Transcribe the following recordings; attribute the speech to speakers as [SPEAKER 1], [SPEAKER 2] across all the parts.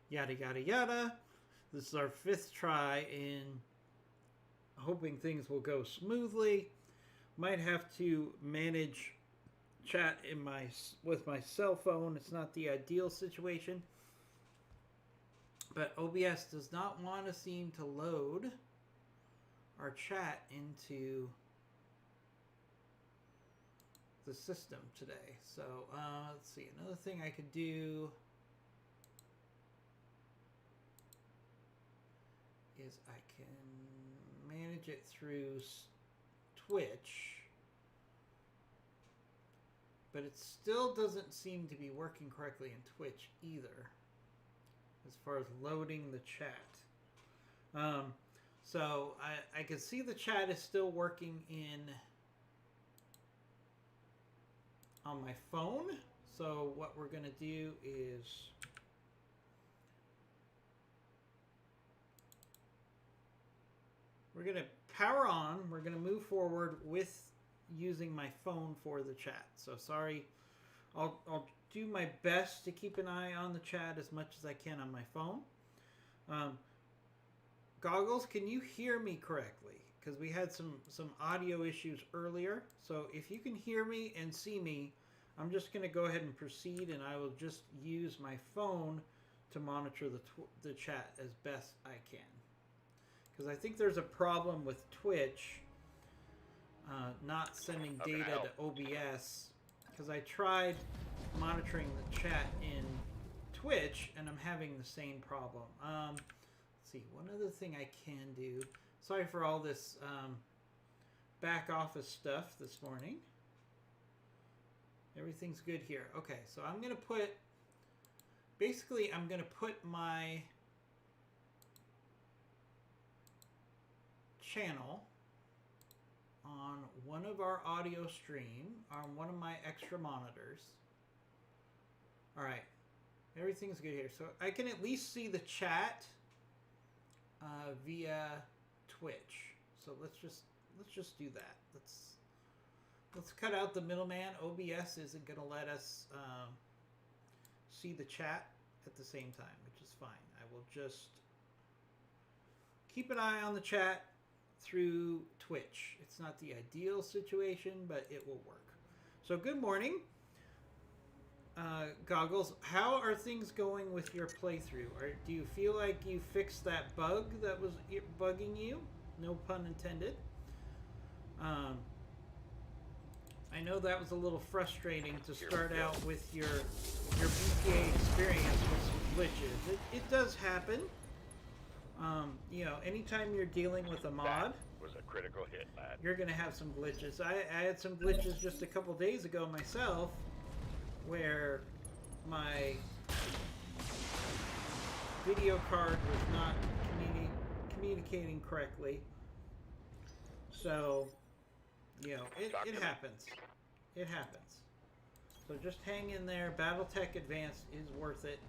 [SPEAKER 1] Yada yada yada. This is our 5th try in hoping things will go smoothly. Might have to manage chat with my cell phone. It's not the ideal situation, but OBS does not want to seem to load our chat into the system today. So let's see. Another thing I could do is I can manage it through Twitch, but it still doesn't seem to be working correctly in Twitch either as far as loading the chat. So I can see the chat is still working on my phone. So what we're going to do is we're going to power on. We're going to move forward with using my phone for the chat. So sorry, I'll do my best to keep an eye on the chat as much as I can on my phone. Goggles, can you hear me correctly? Because we had some audio issues earlier. So if you can hear me and see me, I'm just going to go ahead and proceed, and I will just use my phone to monitor the chat as best I can. Because I think there's a problem with Twitch not sending data to OBS. Because I tried monitoring the chat in Twitch, and I'm having the same problem. Let's see, one other thing I can do. Sorry for all this back office stuff this morning. Everything's good here. Okay, so I'm going to put... Basically, I'm going to put my channel on one of our audio stream on one of my extra monitors. All right, everything's good here. So I can at least see the chat via Twitch. So let's just do that. Let's cut out the middleman. OBS isn't going to let us see the chat at the same time, which is fine. I will just keep an eye on the chat through Twitch. It's not the ideal situation, but it will work. So good morning, Goggles. How are things going with your playthrough? Or do you feel like you fixed that bug that was bugging you? No pun intended. I know that was a little frustrating to start out with your BTA experience with some glitches. It does happen. You know, anytime you're dealing with a mod,
[SPEAKER 2] that was a critical hit, lad.
[SPEAKER 1] You're going to have some glitches. I had some glitches just a couple days ago myself, where my video card was not communicating correctly. So, you know, it happens. It happens. So just hang in there. BattleTech Advanced is worth it.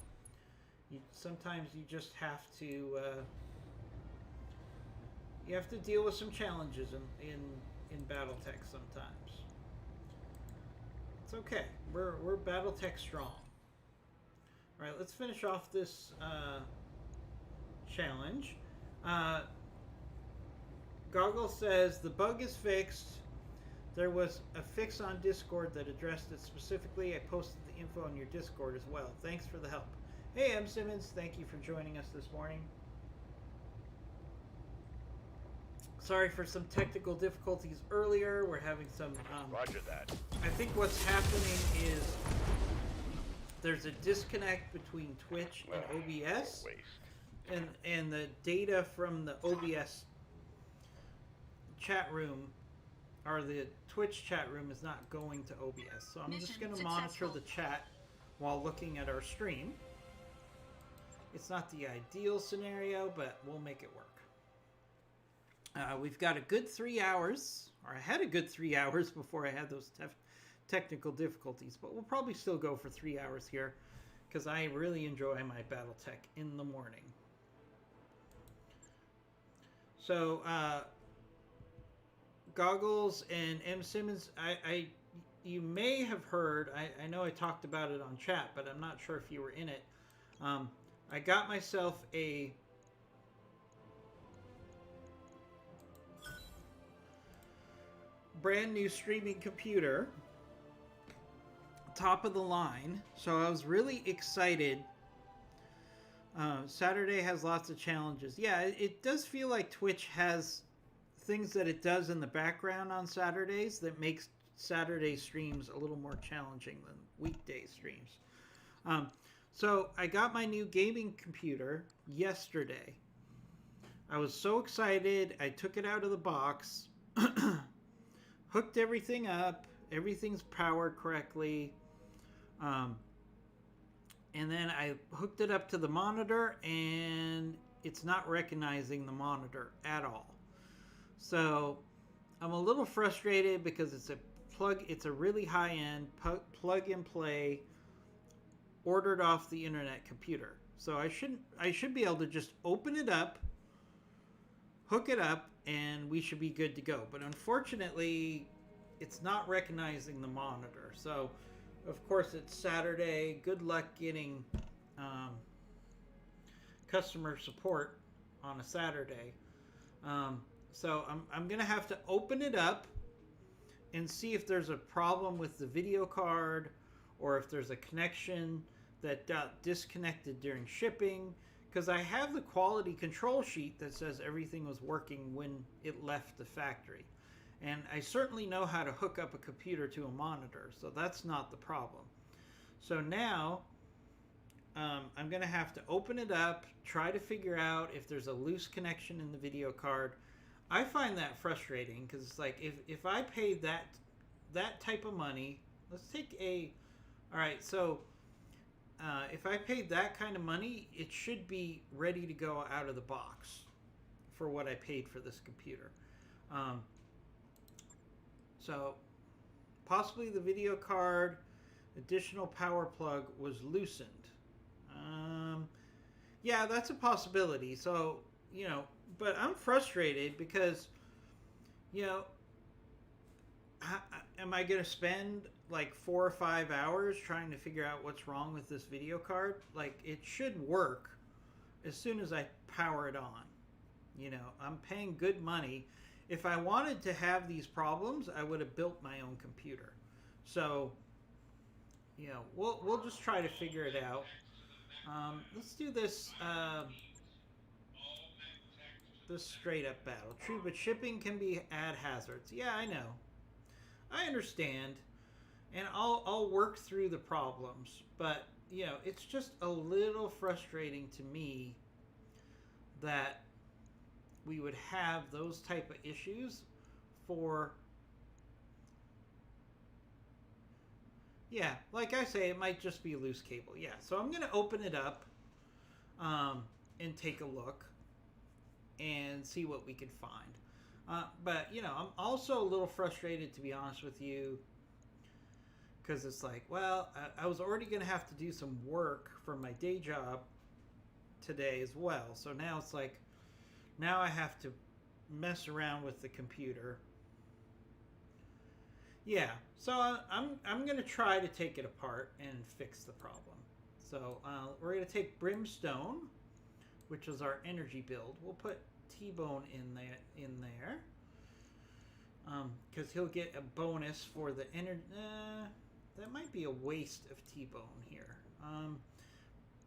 [SPEAKER 1] Sometimes you just have to deal with some challenges in BattleTech sometimes. It's okay. We're BattleTech strong. All right, let's finish off this challenge. Goggle says the bug is fixed. There was a fix on Discord that addressed it specifically. I posted the info on your Discord as well. Thanks for the help. Hey, M. Simmons, thank you for joining us this morning. Sorry for some technical difficulties earlier. We're having some...
[SPEAKER 2] Roger that.
[SPEAKER 1] I think what's happening is there's a disconnect between Twitch and OBS. And the data from the OBS chat room, or the Twitch chat room, is not going to OBS. So I'm just going to monitor the chat while looking at our stream. It's not the ideal scenario, but we'll make it work. We've got a good 3 hours, or I had a good 3 hours before I had those technical difficulties, but we'll probably still go for 3 hours here because I really enjoy my BattleTech in the morning. So, Goggles and M. Simmons, you may have heard, I know I talked about it on chat, but I'm not sure if you were in it. I got myself a brand new streaming computer, top of the line. So I was really excited. Saturday has lots of challenges. Yeah, it does feel like Twitch has things that it does in the background on Saturdays that makes Saturday streams a little more challenging than weekday streams. Um, so I got my new gaming computer yesterday. I was so excited. I took it out of the box, hooked everything up. Everything's powered correctly. And then I hooked it up to the monitor, and it's not recognizing the monitor at all. So I'm a little frustrated because it's a really high-end plug and play, ordered off the internet computer. So I should be able to just open it up, hook it up, and we should be good to go. But unfortunately, it's not recognizing the monitor. So of course, it's Saturday. Good luck getting customer support on a Saturday. So I'm going to have to open it up and see if there's a problem with the video card or if there's a connection that got disconnected during shipping. Because I have the quality control sheet that says everything was working when it left the factory. And I certainly know how to hook up a computer to a monitor, so that's not the problem. So now, I'm going to have to open it up, try to figure out if there's a loose connection in the video card. I find that frustrating, because it's like, if I paid that type of money, let's take alright, so if I paid that kind of money, it should be ready to go out of the box for what I paid for this computer. So, possibly the video card additional power plug was loosened. Yeah, that's a possibility. So, but I'm frustrated because, am I going to spend like 4 or 5 hours trying to figure out what's wrong with this video card? Like, it should work as soon as I power it on. I'm paying good money. If I wanted to have these problems, I would have built my own computer. So, we'll just try to figure it out. Let's do this this straight up battle. True, but shipping can add hazards. Yeah, I know. I understand, and I'll work through the problems. But it's just a little frustrating to me that we would have those type of issues for, like I say, it might just be a loose cable. Yeah, so I'm going to open it up and take a look and see what we can find. But, I'm also a little frustrated, to be honest with you, because it's like, well, I was already going to have to do some work for my day job today as well. So now it's like, now I have to mess around with the computer. Yeah, so I'm going to try to take it apart and fix the problem. So we're going to take Brimstone, which is our energy build. We'll put T-Bone in there. Because he'll get a bonus for the energy. That might be a waste of T-Bone here.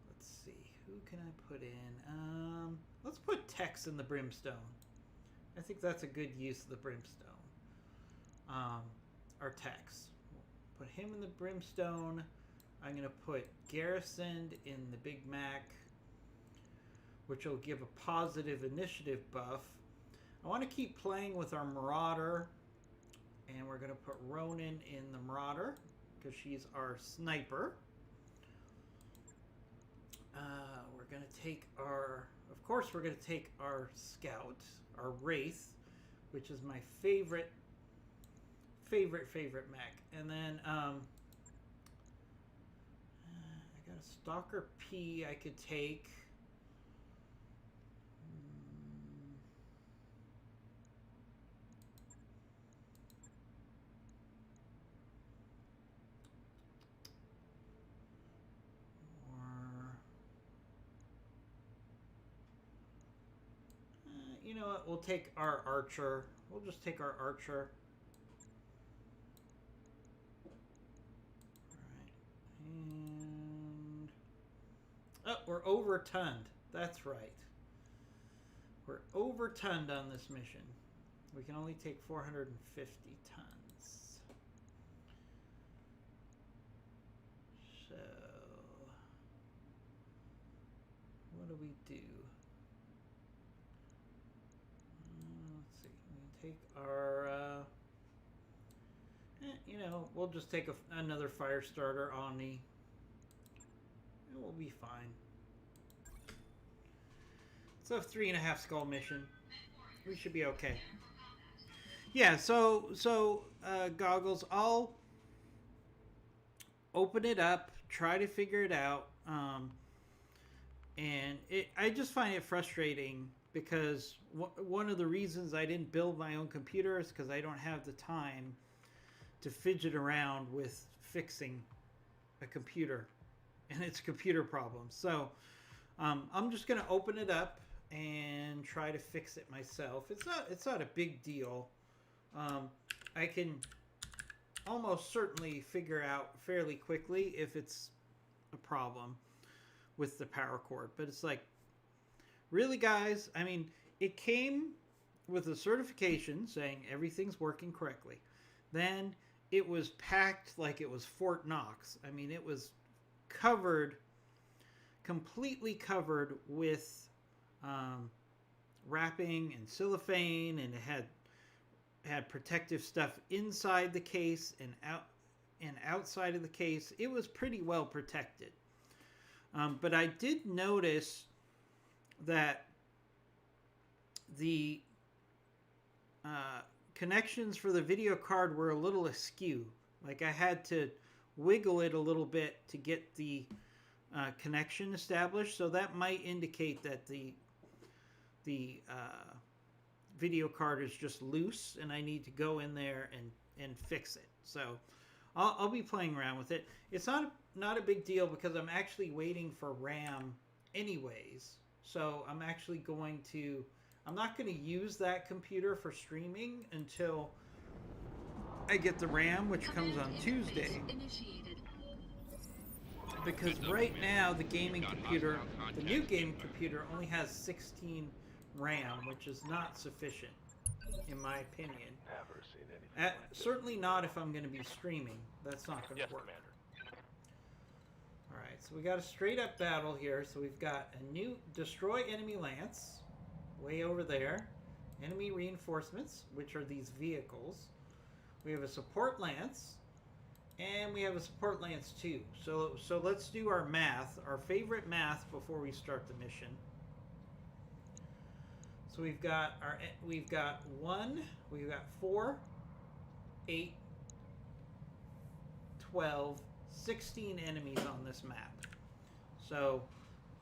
[SPEAKER 1] Let's see. Who can I put in? Let's put Tex in the Brimstone. I think that's a good use of the Brimstone. Or Tex. We'll put him in the Brimstone. I'm going to put Garrison in the Big Mac, which will give a positive initiative buff. I want to keep playing with our Marauder, and we're going to put Ronan in the Marauder because she's our sniper. We're going to take of course we're going to take our Scout, our Wraith, which is my favorite mech. And then I got a Stalker P I could take. you know what? We'll take our archer. We'll just take our archer. All right. And oh, we're overtonned. That's right. We're overtonned on this mission. We can only take 450 tons. So, what do we do? Let's see. We can take our, you know, we'll just take another fire starter Omni. And we'll be fine. It's a 3.5 skull mission. We should be okay. Yeah, so Goggles, I'll open it up, try to figure it out, and I just find it frustrating because one of the reasons I didn't build my own computer is because I don't have the time to fidget around with fixing a computer and its computer problems. So I'm just going to open it up and try to fix it myself. It's not a big deal. I can almost certainly figure out fairly quickly if it's a problem with the power cord. But it's like, really, guys? I mean, it came with a certification saying everything's working correctly. Then it was packed like it was Fort Knox. I mean, it was covered, completely covered with wrapping and cellophane, and it had protective stuff inside the case and outside of the case. It was pretty well protected. But I did notice that the connections for the video card were a little askew. Like I had to wiggle it a little bit to get the connection established. So that might indicate that the video card is just loose and I need to go in there and fix it. So I'll be playing around with it. It's not a big deal because I'm actually waiting for RAM anyways. So I'm actually I'm not going to use that computer for streaming until I get the RAM, which comes on Tuesday. Because right now the gaming computer, the new gaming computer only has 16 RAM, which is not sufficient, in my opinion.
[SPEAKER 2] Never seen anything like
[SPEAKER 1] certainly not if I'm going to be streaming. That's not going to work.
[SPEAKER 2] Commander.
[SPEAKER 1] Alright, so we got a straight up battle here. So we've got a new destroy enemy lance, way over there. Enemy reinforcements, which are these vehicles. We have a support lance, and we have a support lance too. So let's do our math, our favorite math before we start the mission. So we've got 4, 8, 12, 16 enemies on this map. So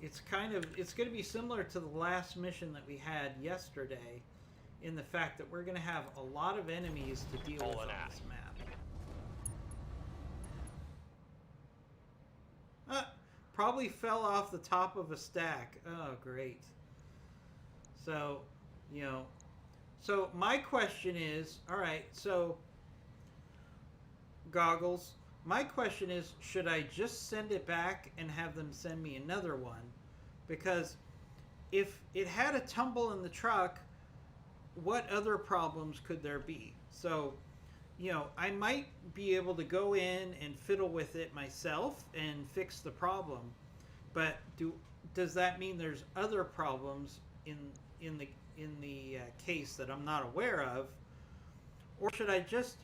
[SPEAKER 1] it's going to be similar to the last mission that we had yesterday in the fact that we're going to have a lot of enemies to deal with on this map. Probably fell off the top of a stack. Oh, great. So, so my question is, all right, so Goggles, my question is, should I just send it back and have them send me another one? Because if it had a tumble in the truck, what other problems could there be? So, I might be able to go in and fiddle with it myself and fix the problem. But does that mean there's other problems in the case that I'm not aware of? Or should I just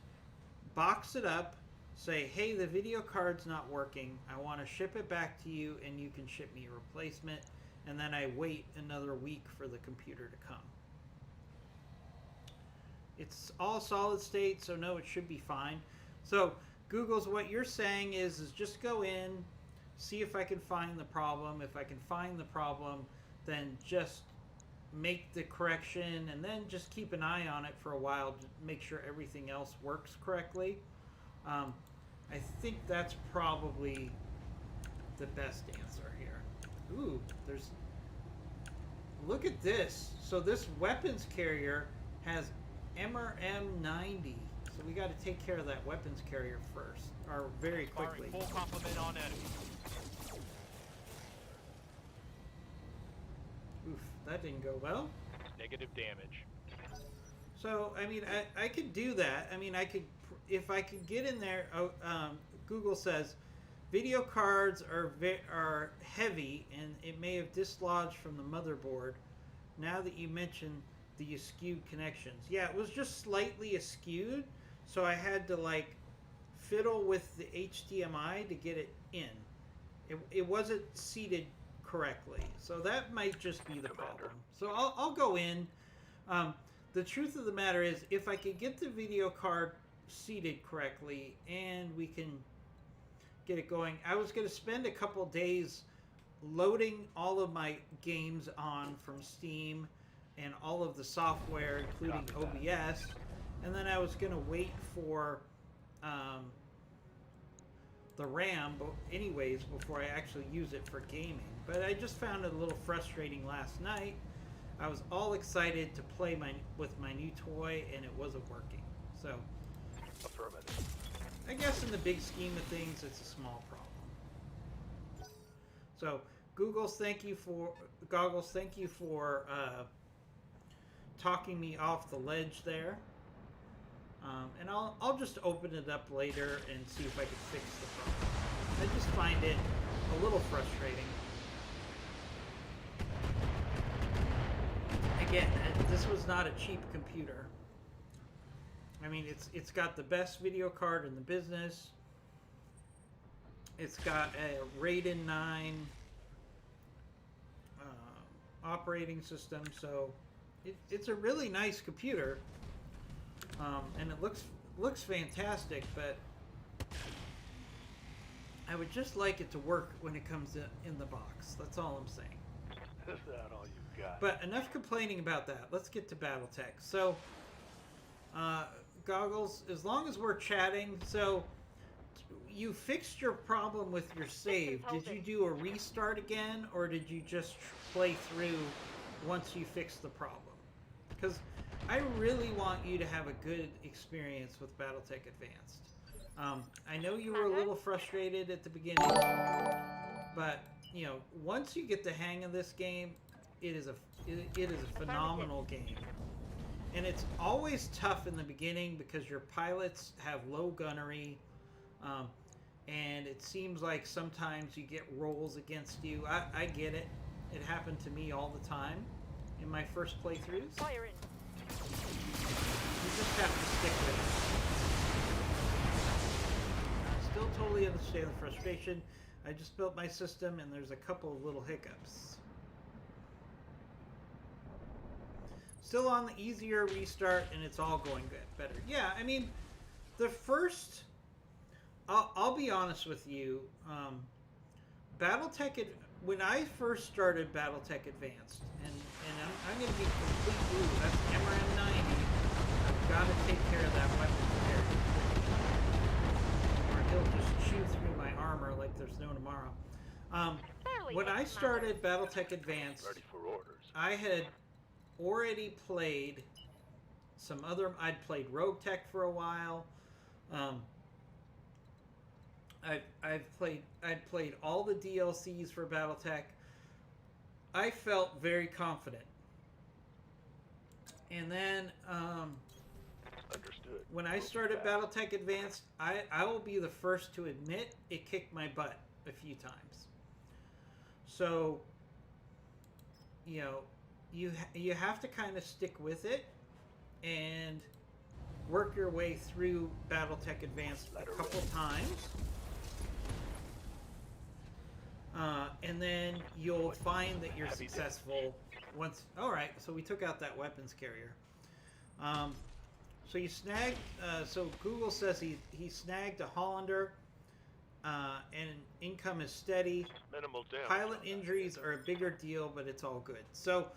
[SPEAKER 1] box it up, say, hey, the video card's not working, I want to ship it back to you and you can ship me a replacement, and then I wait another week for the computer to come? It's all solid state, so no, it should be fine. So Google's, what you're saying is just go in, see if I can find the problem. If I can find the problem, then just make the correction and then just keep an eye on it for a while to make sure everything else works correctly. I think that's probably the best answer here. Ooh, there's look at this. So this weapons carrier has MRM-90. So we got to take care of that weapons carrier first, or very quickly.
[SPEAKER 3] Full complement on enemy.
[SPEAKER 1] Oof, that didn't go well.
[SPEAKER 3] Negative damage.
[SPEAKER 1] So, I mean, I could do that. I mean, I could, if I could get in there, Google says, video cards are heavy and it may have dislodged from the motherboard. Now that you mention the skewed connections. Yeah, it was just slightly skewed, so I had to, like, fiddle with the HDMI to get it in. It wasn't seated correctly, so that might just be the problem. So I'll go in. The truth of the matter is, if I could get the video card seated correctly and we can get it going, I was going to spend a couple days loading all of my games on from Steam and all of the software, including OBS, and then I was going to wait for the RAM anyways before I actually use it for gaming. But I just found it a little frustrating last night. I was all excited to play with my new toy, and it wasn't working. So,
[SPEAKER 2] Affirmative.
[SPEAKER 1] I guess in the big scheme of things, it's a small problem. So, Goggles, thank you for talking me off the ledge there. And I'll just open it up later and see if I can fix the problem. I just find it a little frustrating. Again, this was not a cheap computer. I mean, it's got the best video card in the business. It's got a Radeon 9 operating system, so it's a really nice computer, and it looks fantastic. But I would just like it to work when it comes in the box. That's all I'm saying.
[SPEAKER 2] Is that all you got?
[SPEAKER 1] But enough complaining about that. Let's get to BattleTech. So, Goggles, as long as we're chatting, so you fixed your problem with your save. Did you do a restart again, or did you just play through once you fixed the problem? Because I really want you to have a good experience with BattleTech Advanced. I know you were a little frustrated at the beginning, but you know, once you get the hang of this game, it is a phenomenal game. And it's always tough in the beginning because your pilots have low gunnery, and it seems like sometimes you get rolls against you. I get it. It happened to me all the time in my first playthroughs.
[SPEAKER 4] Fire in.
[SPEAKER 1] You just have to stick with it. I still totally understand the frustration. I just built my system and there's a couple of little hiccups. Still on the easier restart and it's all going good, better. Yeah, I mean, the first... I'll be honest with you. BattleTech... When I first started BattleTech Advanced, and I'm going to be complete blue, that's MRM-90, I've got to take care of that weapon carrier. Or he'll just chew through my armor like there's no tomorrow. When I started BattleTech Advanced,
[SPEAKER 2] Ready for orders.
[SPEAKER 1] I had already played some other... I'd played Rogue Tech for a while. I'd played all the DLCs for BattleTech. I felt very confident. And then
[SPEAKER 2] Understood.
[SPEAKER 1] when I started BattleTech Advanced, I will be the first to admit it kicked my butt a few times. So, you know, you have to kind of stick with it and work your way through BattleTech Advanced a couple times. And then you'll find that you're successful once... Alright, so we took out that weapons carrier. So you snagged... so Google says he snagged a Hollander, and income is steady.
[SPEAKER 2] Minimal damage.
[SPEAKER 1] Pilot injuries are a bigger deal, but it's all good. So,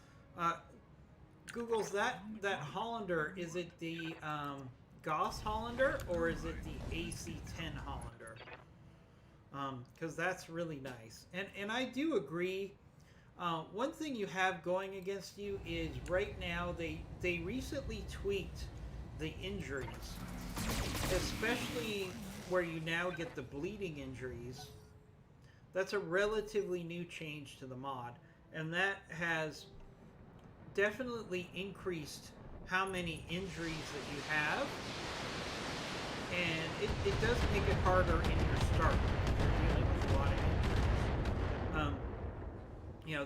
[SPEAKER 1] Google's that Hollander, is it the Gauss Hollander, or is it the AC-10 Hollander? Because that's really nice. And I do agree, One thing you have going against you is right now they recently tweaked the injuries, especially where you now get the bleeding injuries. That's a relatively new change to the mod, and that has definitely increased how many injuries that you have, and it does make it harder in your start if you're dealing with a lot of injuries.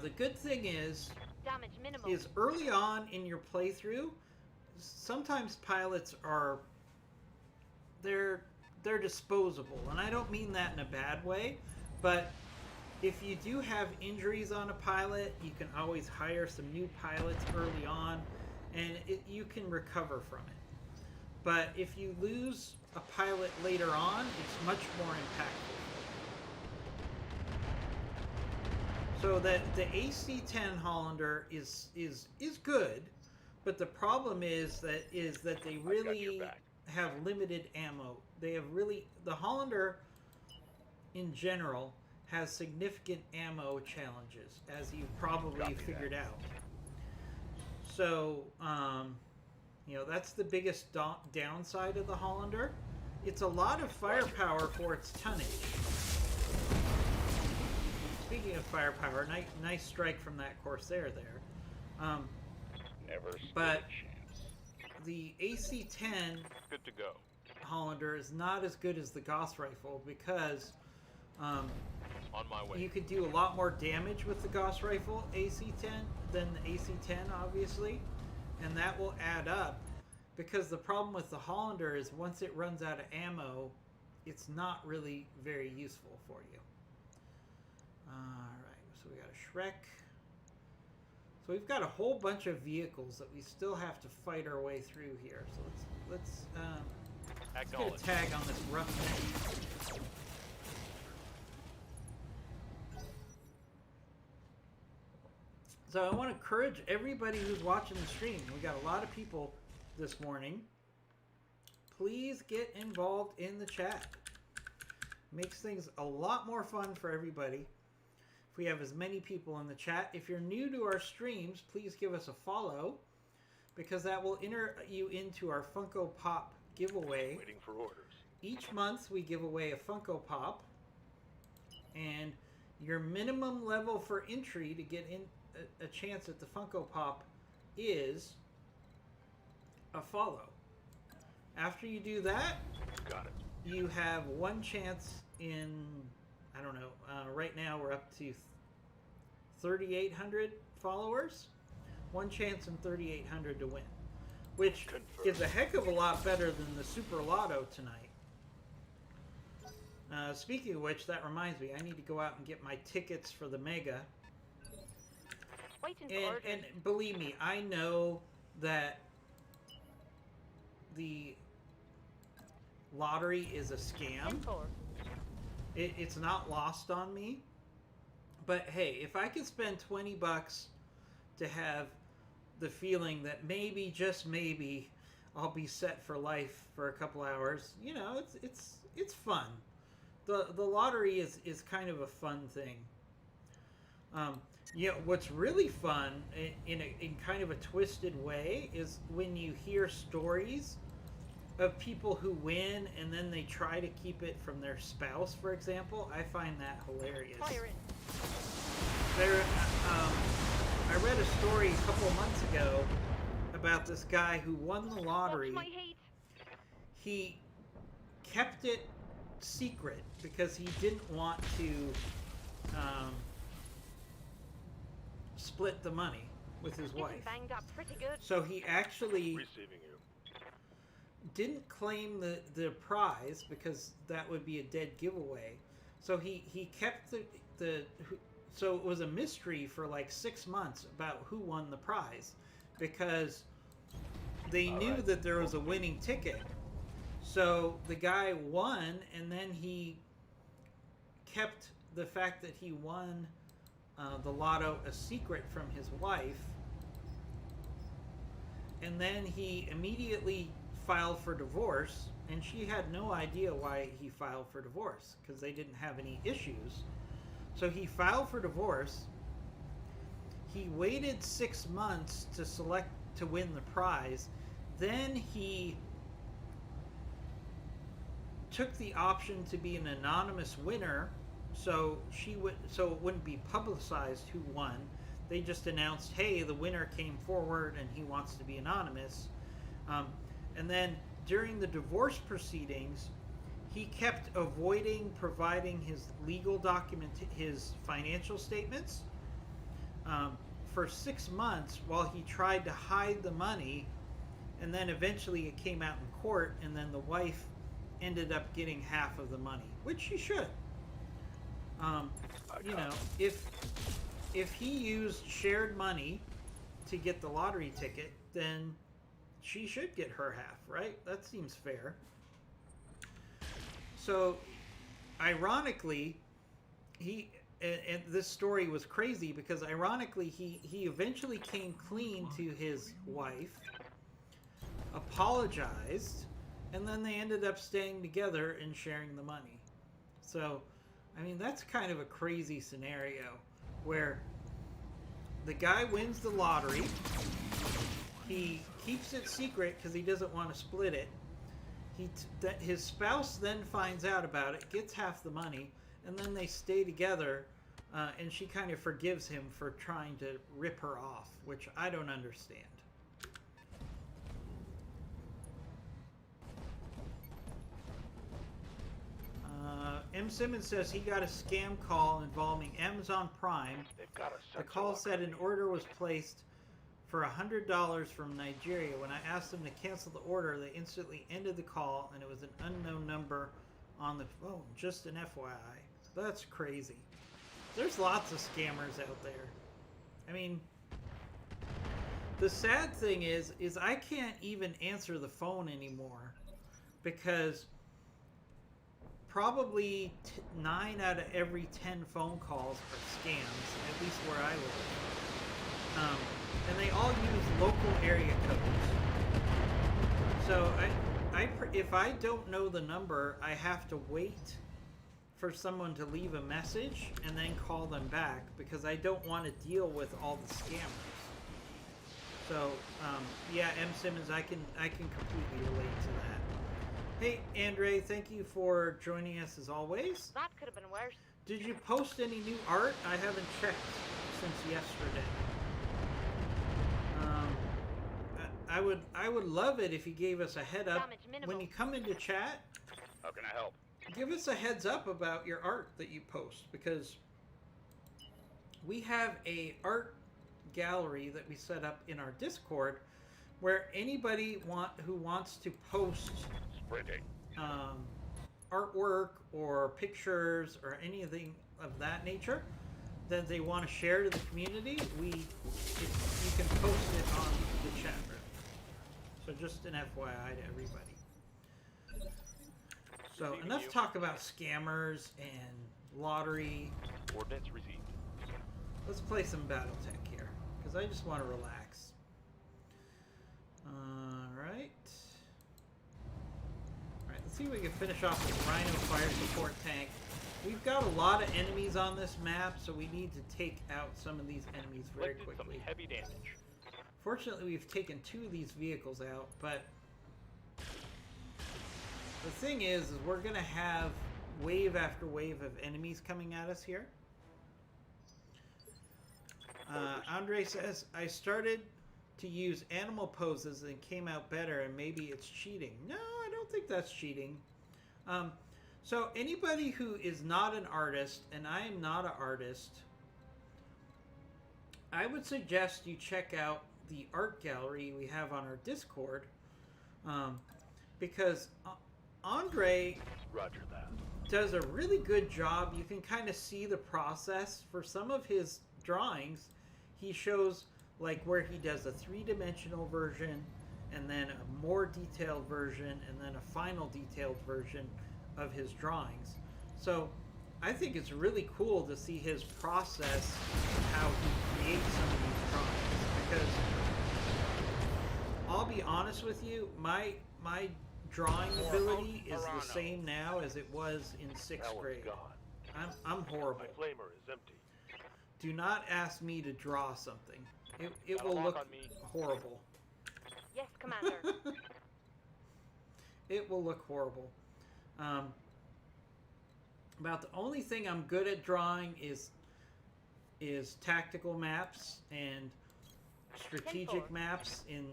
[SPEAKER 1] The good thing is
[SPEAKER 4] Damage minimal.
[SPEAKER 1] early on in your playthrough, sometimes pilots are they're disposable, and I don't mean that in a bad way, but if you do have injuries on a pilot, you can always hire some new pilots early on, and you can recover from it. But if you lose a pilot later on, it's much more impactful. So that the AC-10 Hollander is good, but the problem is that they really have limited ammo. They have the Hollander in general has significant ammo challenges, as you've probably figured out. So, that's the biggest downside of the Hollander. It's a lot of firepower for its tonnage. Speaking of firepower, nice strike from that Corsair there. But the AC-10
[SPEAKER 3] Good to go.
[SPEAKER 1] Hollander is not as good as the Gauss rifle because
[SPEAKER 3] On my way.
[SPEAKER 1] you could do a lot more damage with the Gauss rifle AC-10 than the AC-10, obviously, and that will add up. Because the problem with the Hollander is once it runs out of ammo, it's not really very useful for you. Alright, so we got a Shrek. So we've got a whole bunch of vehicles that we still have to fight our way through here. So let's get a tag on this roughneck. So I want to encourage everybody who's watching the stream. We got a lot of people this morning. Please get involved in the chat. Makes things a lot more fun for everybody if we have as many people in the chat. If you're new to our streams, please give us a follow, because that will enter you into our Funko Pop giveaway.
[SPEAKER 2] Waiting for orders.
[SPEAKER 1] Each month we give away a Funko Pop, and your minimum level for entry to get in a chance at the Funko Pop is a follow. After you do that,
[SPEAKER 2] Got it.
[SPEAKER 1] you have one chance in, I don't know, right now we're up to 3,800 followers. One chance in 3,800 to win, which is a heck of a lot better than the Super Lotto tonight. Speaking of which, that reminds me, I need to go out and get my tickets for the Mega.
[SPEAKER 4] Waiting for orders.
[SPEAKER 1] And believe me, I know that the lottery is a scam. It's not lost on me. But hey, if I could spend $20 to have the feeling that maybe, just maybe, I'll be set for life for a couple hours, it's fun. The lottery is kind of a fun thing. What's really fun in kind of a twisted way is when you hear stories of people who win and then they try to keep it from their spouse, for example. I find that hilarious.
[SPEAKER 4] Fire it.
[SPEAKER 1] I read a story a couple of months ago about this guy who won the lottery.
[SPEAKER 4] Watch my heat.
[SPEAKER 1] He kept it secret because he didn't want to split the money with his
[SPEAKER 4] Getting
[SPEAKER 1] wife.
[SPEAKER 4] banged up pretty good.
[SPEAKER 1] So he actually
[SPEAKER 2] Receiving you.
[SPEAKER 1] didn't claim the prize because that would be a dead giveaway. So he kept so it was a mystery for like 6 months about who won the prize, because they knew that there was a winning ticket. So the guy won, and then he kept the fact that he won the lotto a secret from his wife, and then he immediately filed for divorce, and she had no idea why he filed for divorce because they didn't have any issues. So he filed for divorce, He waited 6 months to select to win the prize. Then he took the option to be an anonymous winner, so it wouldn't be publicized who won. They just announced, hey, the winner came forward and he wants to be anonymous. And then during the divorce proceedings, he kept avoiding providing his legal document, his financial statements, for 6 months while he tried to hide the money. And then eventually it came out in court, and then the wife ended up getting half of the money, which she should. You know, if he used shared money to get the lottery ticket, then she should get her half, right? That seems fair. So, ironically, and this story was crazy because ironically he eventually came clean to his wife, apologized, and then they ended up staying together and sharing the money. So, I mean, that's kind of a crazy scenario where the guy wins the lottery, he keeps it secret because he doesn't want to split it. His spouse then finds out about it, gets half the money, and then they stay together, and she kind of forgives him for trying to rip her off, which I don't understand. M. Simmons says he got a scam call involving Amazon Prime. The call said an order was placed for $100 from Nigeria. When I asked them to cancel the order, they instantly ended the call, and it was an unknown number on the phone. Just an FYI. That's crazy. There's lots of scammers out there. I mean, the sad thing is I can't even answer the phone anymore because probably 9 out of every 10 phone calls are scams, at least where I live. And they all use local area codes. So if I don't know the number, I have to wait for someone to leave a message and then call them back because I don't want to deal with all the scammers. So yeah, M. Simmons, I can completely relate to that. Hey, Andre, thank you for joining us as always.
[SPEAKER 4] That could have been worse.
[SPEAKER 1] Did you post any new art? I haven't checked since yesterday. I would love it if you gave us a head up when you come into chat.
[SPEAKER 3] How can I help?
[SPEAKER 1] Give us a heads up about your art that you post, because we have a art gallery that we set up in our Discord where anybody who wants to post artwork or pictures or anything of that nature that they want to share to the community, you can post it on the chat room. So just an FYI to everybody. So enough talk about scammers and lottery.
[SPEAKER 3] Ordnance received.
[SPEAKER 1] Let's play some BattleTech here, because I just want to relax. Alright. Alright, let's see if we can finish off this Rhino fire support tank. We've got a lot of enemies on this map, so we need to take out some of these enemies very quickly.
[SPEAKER 3] Some heavy damage.
[SPEAKER 1] Fortunately, we've taken 2 of these vehicles out, but the thing is we're going to have wave after wave of enemies coming at us here. Andre says, I started to use animal poses and came out better, and maybe it's cheating. No, I don't think that's cheating. So anybody who is not an artist, and I am not an artist, I would suggest you check out the art gallery we have on our Discord, because Andre
[SPEAKER 2] Roger that.
[SPEAKER 1] does a really good job. You can kind of see the process. For some of his drawings, he shows like where he does a 3-dimensional version, and then a more detailed version, and then a final detailed version of his drawings. So I think it's really cool to see his process, how he creates some of these drawings, because I'll be honest with you, my drawing ability is the same now as it was in 6th grade. I'm horrible.
[SPEAKER 2] My flamer is empty.
[SPEAKER 1] do not ask me to draw something. It
[SPEAKER 3] Got a
[SPEAKER 1] will
[SPEAKER 3] lock
[SPEAKER 1] look
[SPEAKER 3] on me.
[SPEAKER 1] horrible.
[SPEAKER 4] Yes, Commander.
[SPEAKER 1] It will look horrible. About the only thing I'm good at drawing is tactical maps and strategic
[SPEAKER 4] 10-4.
[SPEAKER 1] maps in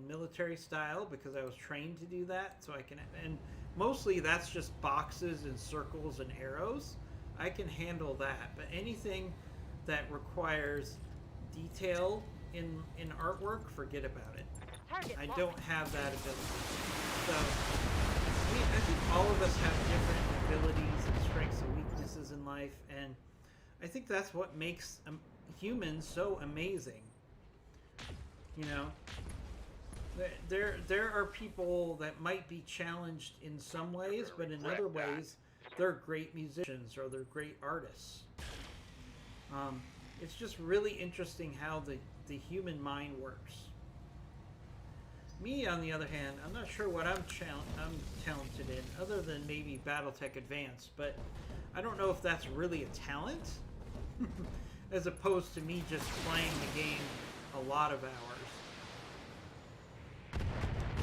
[SPEAKER 1] military style, because I was trained to do that. So I can, and mostly that's just boxes and circles and arrows. I can handle that, but anything that requires detail in artwork, forget about it.
[SPEAKER 4] Target
[SPEAKER 1] I
[SPEAKER 4] locked.
[SPEAKER 1] don't have that ability. So, I think all of us have different abilities and strengths and weaknesses in life, and I think that's what makes humans so amazing. You know, there are people that might be challenged in some ways, but in other ways, they're great musicians or they're great artists. It's just really interesting how the human mind works. Me, on the other hand, I'm not sure what I'm talented in, other than maybe BattleTech Advanced, but I don't know if that's really a talent, as opposed to me just playing the game a lot of hours.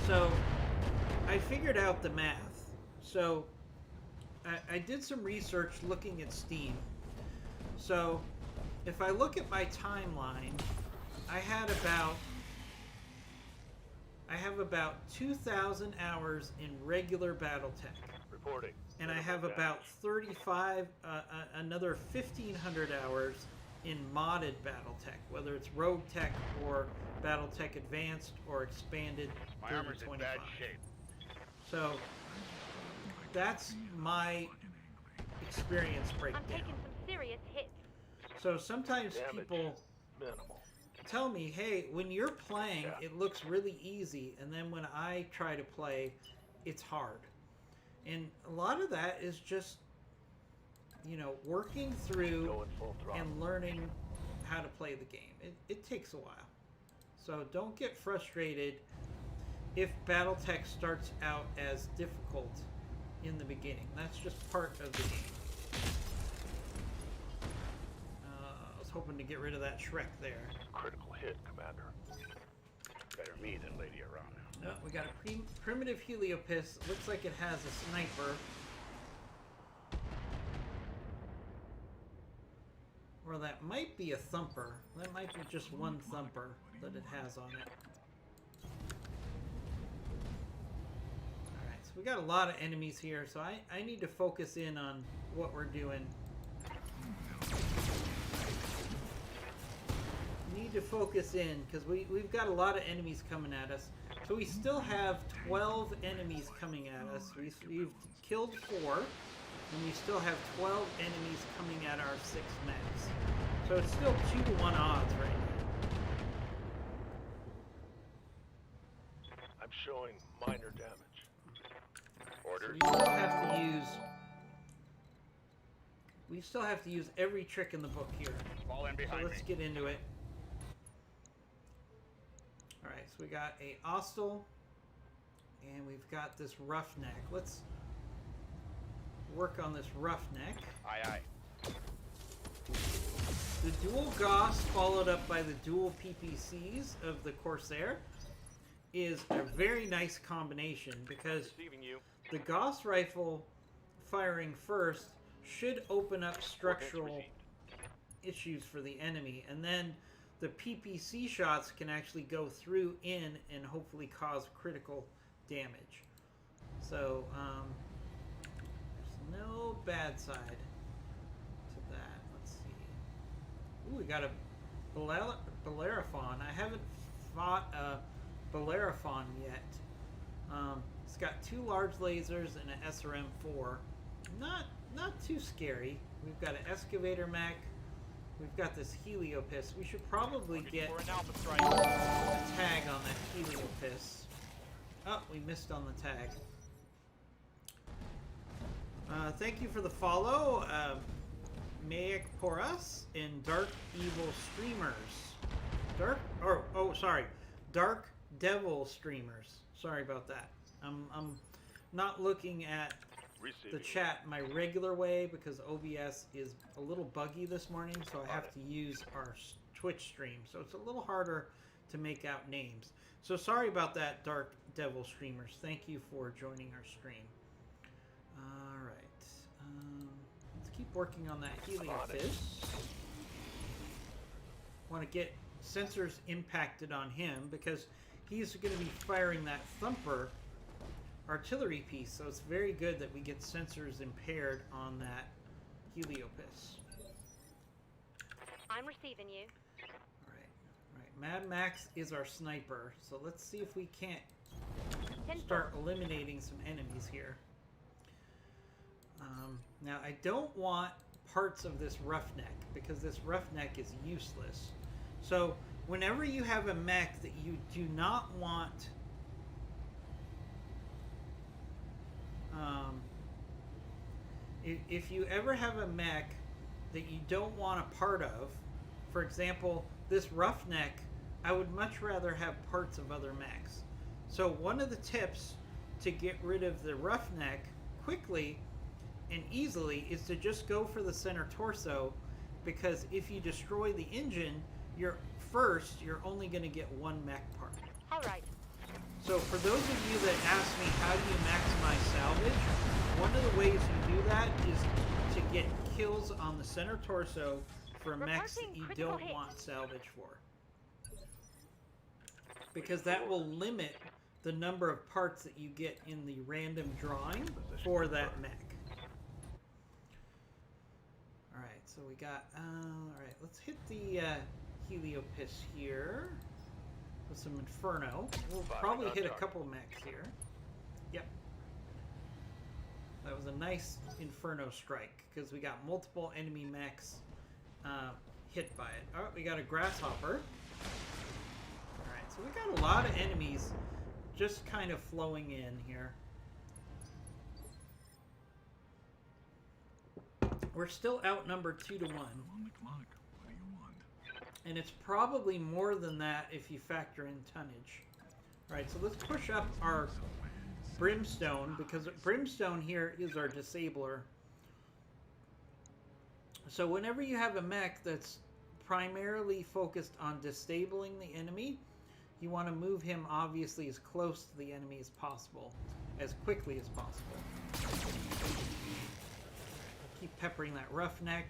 [SPEAKER 1] So, I figured out the math. So, I did some research looking at Steam. So, if I look at my timeline, I have about 2,000 hours in regular BattleTech.
[SPEAKER 2] Reporting.
[SPEAKER 1] And I have about 35, another 1,500 hours in modded BattleTech, whether it's Rogue Tech or BattleTech Advanced or Expanded
[SPEAKER 3] My armor's in
[SPEAKER 1] 3025.
[SPEAKER 3] bad shape.
[SPEAKER 1] So that's my experience
[SPEAKER 4] I'm
[SPEAKER 1] breakdown.
[SPEAKER 4] taking some serious hits.
[SPEAKER 1] So sometimes
[SPEAKER 2] Damage.
[SPEAKER 1] people
[SPEAKER 2] Minimal.
[SPEAKER 1] tell me, hey, when you're playing, it looks really easy, and then when I try to play, it's hard. And a lot of that is just, you know, working through
[SPEAKER 2] Going full throttle.
[SPEAKER 1] and learning how to play the game. It takes a while. So don't get frustrated if BattleTech starts out as difficult in the beginning. That's just part of the game. I was hoping to get rid of that Shrek there.
[SPEAKER 2] Critical hit, Commander.
[SPEAKER 3] Better me than Lady Arana.
[SPEAKER 1] No, we got a primitive Heliopis. Looks like it has a sniper. Or that might be a thumper. That might be just one thumper that it has on it. Alright, so we got a lot of enemies here, so I need to focus in on what we're doing. Need to focus in, because we've got a lot of enemies coming at us. So we still have 12 enemies coming at us. We've killed 4. And we still have 12 enemies coming at our 6 mechs. So it's still 2-to-1 odds right now.
[SPEAKER 2] I'm showing minor damage.
[SPEAKER 3] Orders.
[SPEAKER 1] We still have to use every trick in the book here.
[SPEAKER 3] Fall in
[SPEAKER 1] So
[SPEAKER 3] behind
[SPEAKER 1] let's
[SPEAKER 3] me.
[SPEAKER 1] get into it. Alright, so we got a Hostile. And we've got this Roughneck. Let's work on this Roughneck.
[SPEAKER 3] Aye, aye.
[SPEAKER 1] The dual Gauss followed up by the dual PPCs of the Corsair is a very nice combination, because
[SPEAKER 3] Receiving you.
[SPEAKER 1] the Gauss rifle firing first should open up
[SPEAKER 3] Ordnance
[SPEAKER 1] structural
[SPEAKER 3] received.
[SPEAKER 1] issues for the enemy, and then the PPC shots can actually go through in and hopefully cause critical damage. So there's no bad side to that. Let's see. Ooh, we got a Bellerophon. I haven't fought a Bellerophon yet. It's got 2 large lasers and an SRM-4. Not too scary. We've got an excavator mech. We've got this Heliopis. We should probably get
[SPEAKER 3] For an alpha
[SPEAKER 1] a
[SPEAKER 3] strike.
[SPEAKER 1] tag on that Heliopis. Oh, we missed on the tag. Thank you for the follow, Mayak Poras and Dark Evil Streamers. Dark Devil Streamers. Sorry about that. I'm not looking at the chat my regular way because OBS is a little buggy this morning, so I have to use our Twitch stream. So it's a little harder to make out names. So sorry about that, Dark Devil streamers. Thank you for joining our stream. All right. Let's keep working on that Heliopis. Want to get sensors impacted on him because he's going to be firing that thumper artillery piece, so it's very good that we get sensors impaired on that Heliopis.
[SPEAKER 4] I'm receiving you.
[SPEAKER 1] Alright, Mad Max is our sniper, so let's see if we can't start eliminating some enemies here. Now, I don't want parts of this roughneck, because this roughneck is useless. So, whenever you have a mech that you do not want if you ever have a mech that you don't want a part of, for example, this roughneck, I would much rather have parts of other mechs. So one of the tips to get rid of the roughneck quickly and easily is to just go for the center torso, because if you destroy the engine, you're only going to get one mech part.
[SPEAKER 4] All right.
[SPEAKER 1] So for those of you that ask me how do you maximize salvage, one of the ways you do that is to get kills on the center torso for mechs that you don't want salvage for. Because that will limit the number of parts that you get in the random drawing for that mech. Alright, so we got, alright, let's hit the Heliopis here. With some Inferno. We'll probably hit a couple mechs here. Yep. That was a nice Inferno strike, because we got multiple enemy mechs hit by it. Oh, we got a Grasshopper. Alright, so we got a lot of enemies just kind of flowing in here. We're still outnumbered 2-1. And it's probably more than that if you factor in tonnage. Alright, so let's push up our Brimstone, because Brimstone here is our disabler. So whenever you have a mech that's primarily focused on disabling the enemy, you want to move him obviously as close to the enemy as possible, as quickly as possible. Keep peppering that roughneck.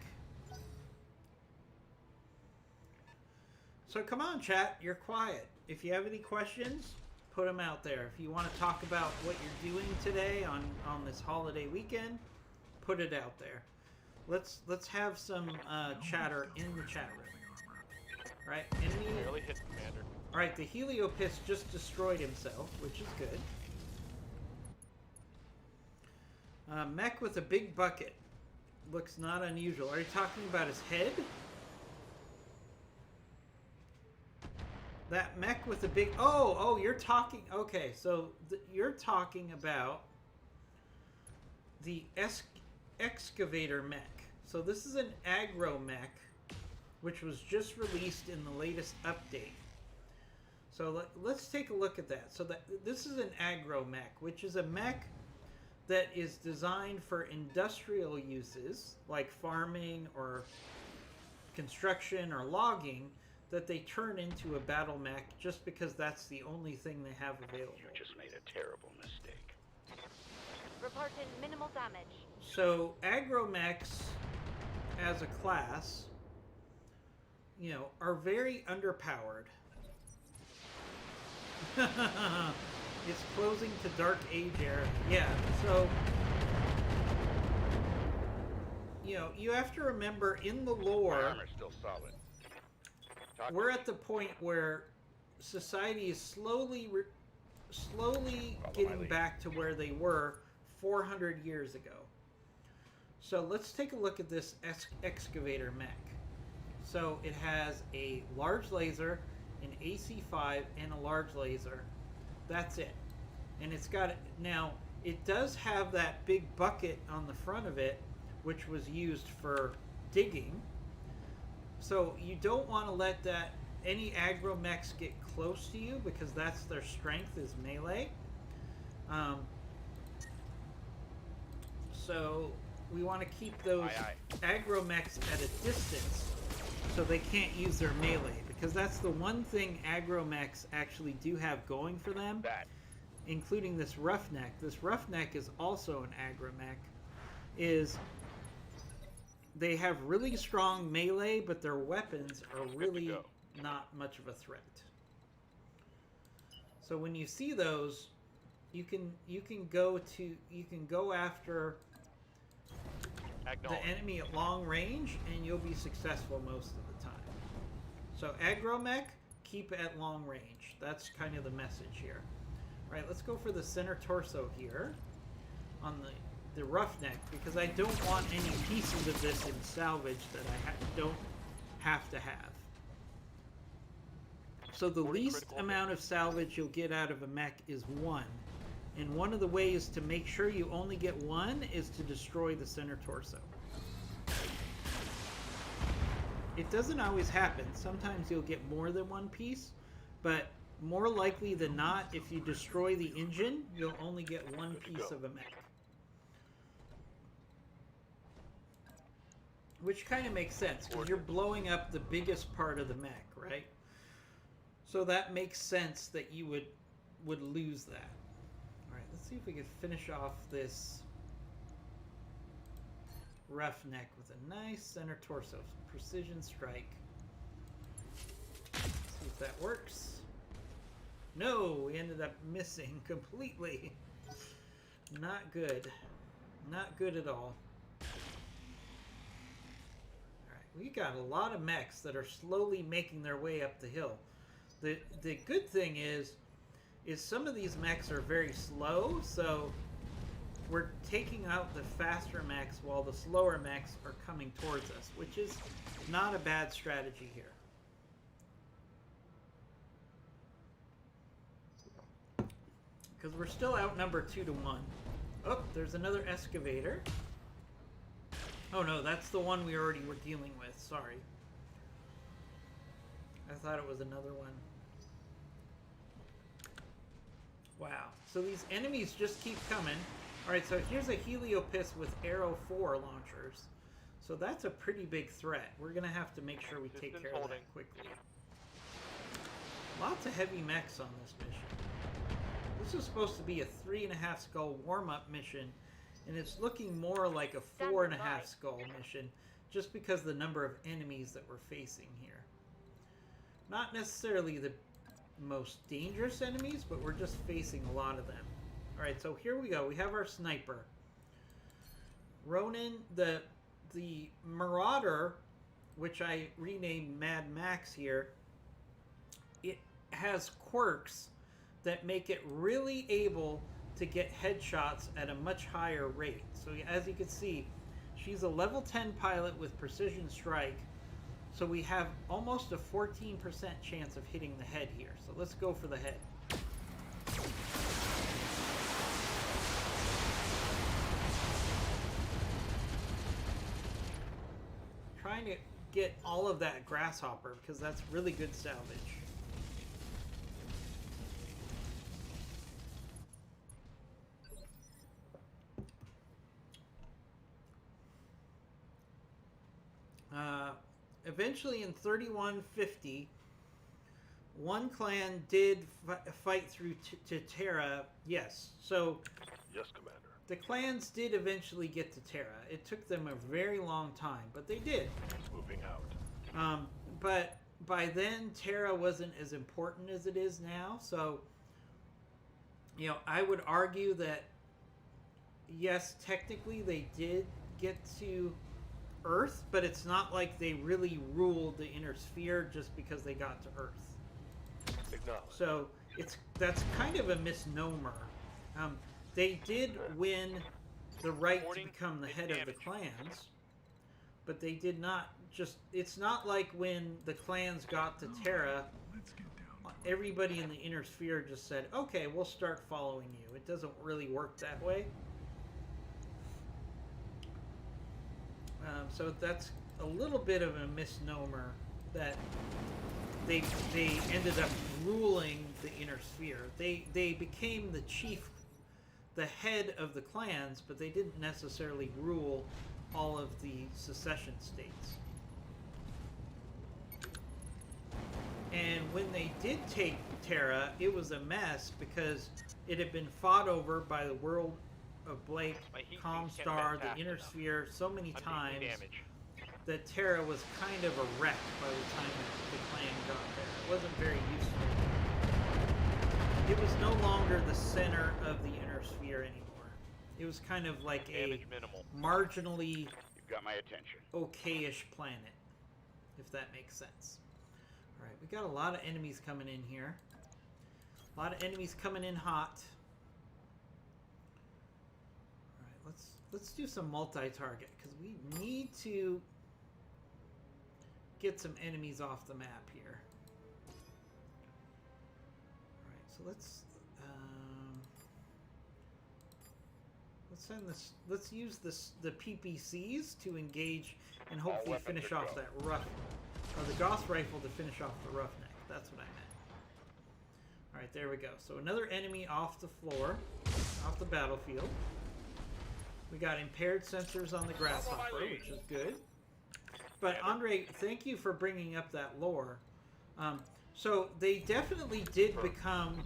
[SPEAKER 1] So come on, chat. You're quiet. If you have any questions, put them out there. If you want to talk about what you're doing today on this holiday weekend, put it out there. Let's have some chatter in the chat room. All right, enemy. All right, the Heliopis just destroyed himself, which is good. Mech with a big bucket. Looks not unusual. Are you talking about his head? That mech with the big... Oh, you're talking... Okay, so you're talking about the excavator mech. So this is an aggro mech, which was just released in the latest update. So let's take a look at that. So this is an aggro mech, which is a mech that is designed for industrial uses, like farming or construction or logging, that they turn into a battle mech just because that's the only thing they have available.
[SPEAKER 3] You just made a terrible mistake.
[SPEAKER 4] Reporting minimal damage.
[SPEAKER 1] So aggro mechs, as a class, you know, are very underpowered. It's closing to Dark Age era. Yeah, so you know, you have to remember in the lore.
[SPEAKER 3] My armor's still solid.
[SPEAKER 1] We're at the point where society is slowly getting back to where they were 400 years ago. So let's take a look at this excavator mech. So it has a large laser, an AC-5, and a large laser. That's it. And it's got, now, it does have that big bucket on the front of it, which was used for digging. So you don't want to let any aggro mechs get close to you, because that's their strength, is melee. So we want to keep those aggro mechs at a distance so they can't use their melee, because that's the one thing aggro mechs actually do have going for them, including this roughneck. This roughneck is also an aggro mech. Is they have really strong melee, but their weapons are really not much of a threat. So when you see those, you can go after the enemy at long range, and you'll be successful most of the time. So aggro mech, keep at long range. That's kind of the message here. All right, let's go for the center torso here on the roughneck, because I don't want any pieces of this in salvage that I don't have to have. So the least amount of salvage you'll get out of a mech is 1. And one of the ways to make sure you only get 1 is to destroy the center torso. It doesn't always happen. Sometimes you'll get more than 1 piece, but more likely than not, if you destroy the engine, you'll only get 1 piece of a mech. Which kind of makes sense, because you're blowing up the biggest part of the mech, right? So that makes sense that you would lose that. Alright, let's see if we can finish off this roughneck with a nice center torso. Precision strike. Let's see if that works. No, we ended up missing completely. Not good. Not good at all. We got a lot of mechs that are slowly making their way up the hill. The good thing is some of these mechs are very slow, so we're taking out the faster mechs while the slower mechs are coming towards us, which is not a bad strategy here. Because we're still outnumbered 2-1. Oh, there's another excavator. Oh no, that's the one we already were dealing with. Sorry. I thought it was another one. Wow. So these enemies just keep coming. Alright, so here's a Heliopis with Arrow 4 launchers. So that's a pretty big threat. We're going to have to make sure we take care of that quickly. Lots of heavy mechs on this mission. This is supposed to be a 3.5 skull warm-up mission, and it's looking more like a 4.5 skull mission, just because of the number of enemies that we're facing here. Not necessarily the most dangerous enemies, but we're just facing a lot of them. Alright, so here we go. We have our sniper. Ronin, the Marauder, which I renamed Mad Max here, it has quirks that make it really able to get headshots at a much higher rate. So as you can see, she's a level 10 pilot with precision strike, so we have almost a 14% chance of hitting the head here. So let's go for the head. Trying to get all of that grasshopper, because that's really good salvage. Eventually in 3150, one clan did fight through to Terra. Yes, so
[SPEAKER 2] Yes, Commander.
[SPEAKER 1] the clans did eventually get to Terra. It took them a very long time, but they did.
[SPEAKER 2] Moving out.
[SPEAKER 1] But by then, Terra wasn't as important as it is now. So, you know, I would argue that, yes, technically they did get to Earth, but it's not like they really ruled the inner sphere just because they got to Earth. So that's kind of a misnomer. They did win the right to become the head of the clans, but they did not just... It's not like when the clans got to Terra, everybody in the inner sphere just said, okay, we'll start following you. It doesn't really work that way. So that's a little bit of a misnomer that they ended up ruling the inner sphere. They became the chief the head of the clans, but they didn't necessarily rule all of the secession states. And when they did take Terra, it was a mess because it had been fought over by the World of Blake, Comstar, the Inner Sphere so many times that Terra was kind of a wreck by the time the clan got there. It wasn't very useful. It was no longer the center of the Inner Sphere anymore. It was kind of like a marginally
[SPEAKER 3] You've got my attention.
[SPEAKER 1] okay-ish planet, if that makes sense. Alright, we got a lot of enemies coming in here. A lot of enemies coming in hot. Alright, let's do some multi-target, because we need to get some enemies off the map here. Alright, so let's send this. Let's use the PPCs to engage and hopefully finish off that rough, or the Gauss rifle to finish off the roughneck. That's what I meant. All right, there we go. So another enemy off the floor, off the battlefield. We got impaired sensors on the grasshopper, which is good. But Andre, thank you for bringing up that lore. So they definitely did become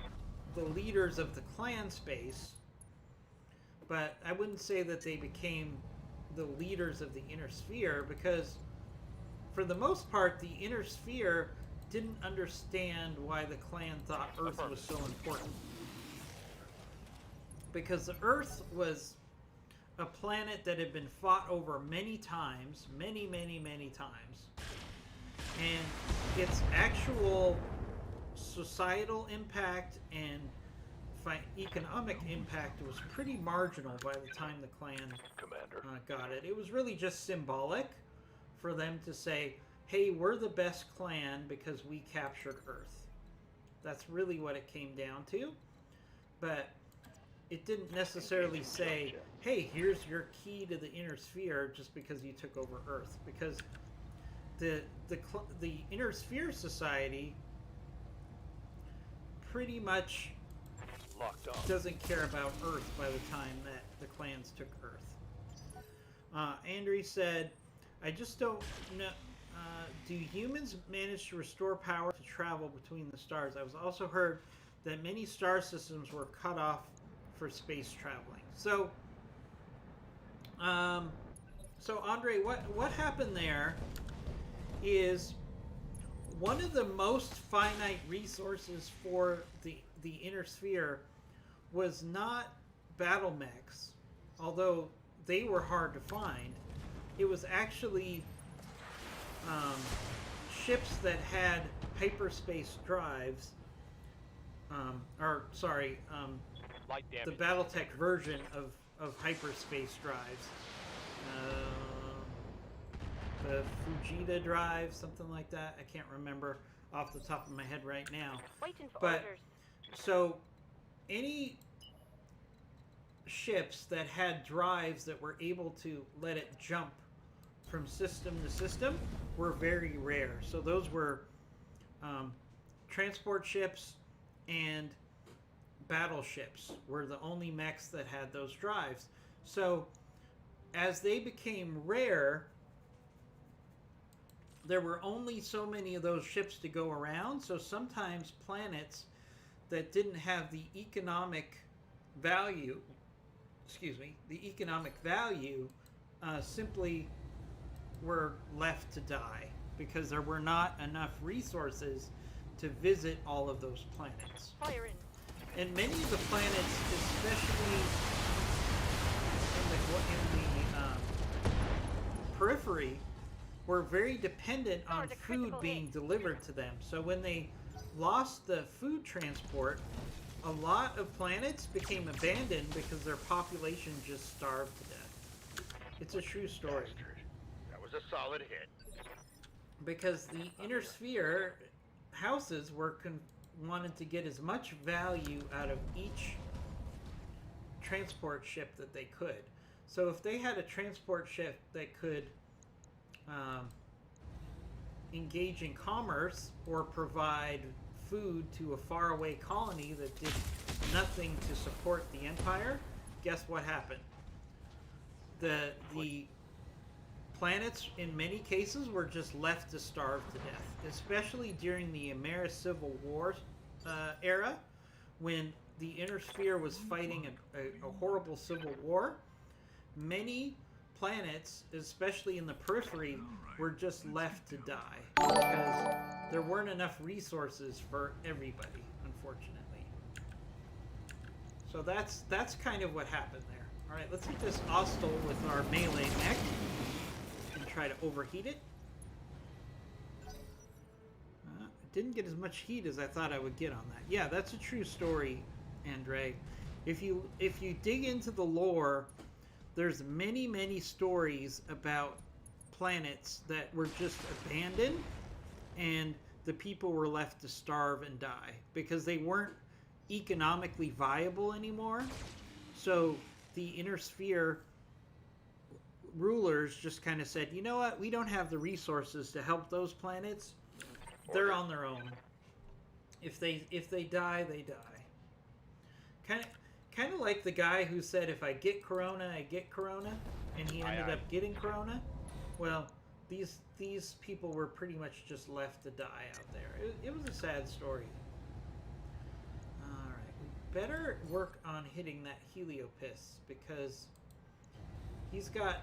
[SPEAKER 1] the leaders of the clan space. But I wouldn't say that they became the leaders of the Inner Sphere, because for the most part, the Inner Sphere didn't understand why the clan thought Earth was so important. Because the Earth was a planet that had been fought over many times, many times. And its actual societal impact and economic impact was pretty marginal by the time the clan got it. It was really just symbolic for them to say, hey, we're the best clan because we captured Earth. That's really what it came down to. But it didn't necessarily say, hey, here's your key to the Inner Sphere just because you took over Earth. Because the Inner Sphere Society pretty much doesn't care about Earth by the time that the clans took Earth. Andrew said, I just don't know, do humans manage to restore power to travel between the stars? I've also heard that many star systems were cut off for space traveling. So, Andre, what happened there is one of the most finite resources for the Inner Sphere was not battle mechs, although they were hard to find. It was actually ships that had hyperspace drives, the Battletech version of hyperspace drives. The Fujita drive, something like that. I can't remember off the top of my head right now.
[SPEAKER 4] Waiting for
[SPEAKER 1] But
[SPEAKER 4] orders.
[SPEAKER 1] so any ships that had drives that were able to let it jump from system to system were very rare. So those were transport ships and battleships were the only mechs that had those drives. So as they became rare, there were only so many of those ships to go around. So sometimes planets that didn't have the economic value, simply were left to die because there were not enough resources to visit all of those planets.
[SPEAKER 4] Fire in.
[SPEAKER 1] And many of the planets, especially in the periphery, were very dependent on food being delivered to them. So when they lost the food transport, a lot of planets became abandoned because their population just starved to death. It's a true story.
[SPEAKER 3] That was a solid hit.
[SPEAKER 1] Because the Inner Sphere houses wanted to get as much value out of each transport ship that they could. So if they had a transport ship that could engage in commerce or provide food to a faraway colony that did nothing to support the Empire, guess what happened? The planets, in many cases, were just left to starve to death, especially during the Ameris Civil War era, when the Inner Sphere was fighting a horrible civil war. Many planets, especially in the periphery, were just left to die because there weren't enough resources for everybody, unfortunately. So that's kind of what happened there. All right, let's hit this hostile with our melee mech and try to overheat it. Didn't get as much heat as I thought I would get on that. Yeah, that's a true story, Andre. If you dig into the lore, there's many stories about planets that were just abandoned and the people were left to starve and die because they weren't economically viable anymore. So the Inner Sphere rulers just kind of said, you know what, we don't have the resources to help those planets. They're on their own. If they die, they die. Kind of like the guy who said, if I get Corona, I get Corona, and he ended up getting Corona. Well, these people were pretty much just left to die out there. It was a sad story. All right, we better work on hitting that Heliopis because he's got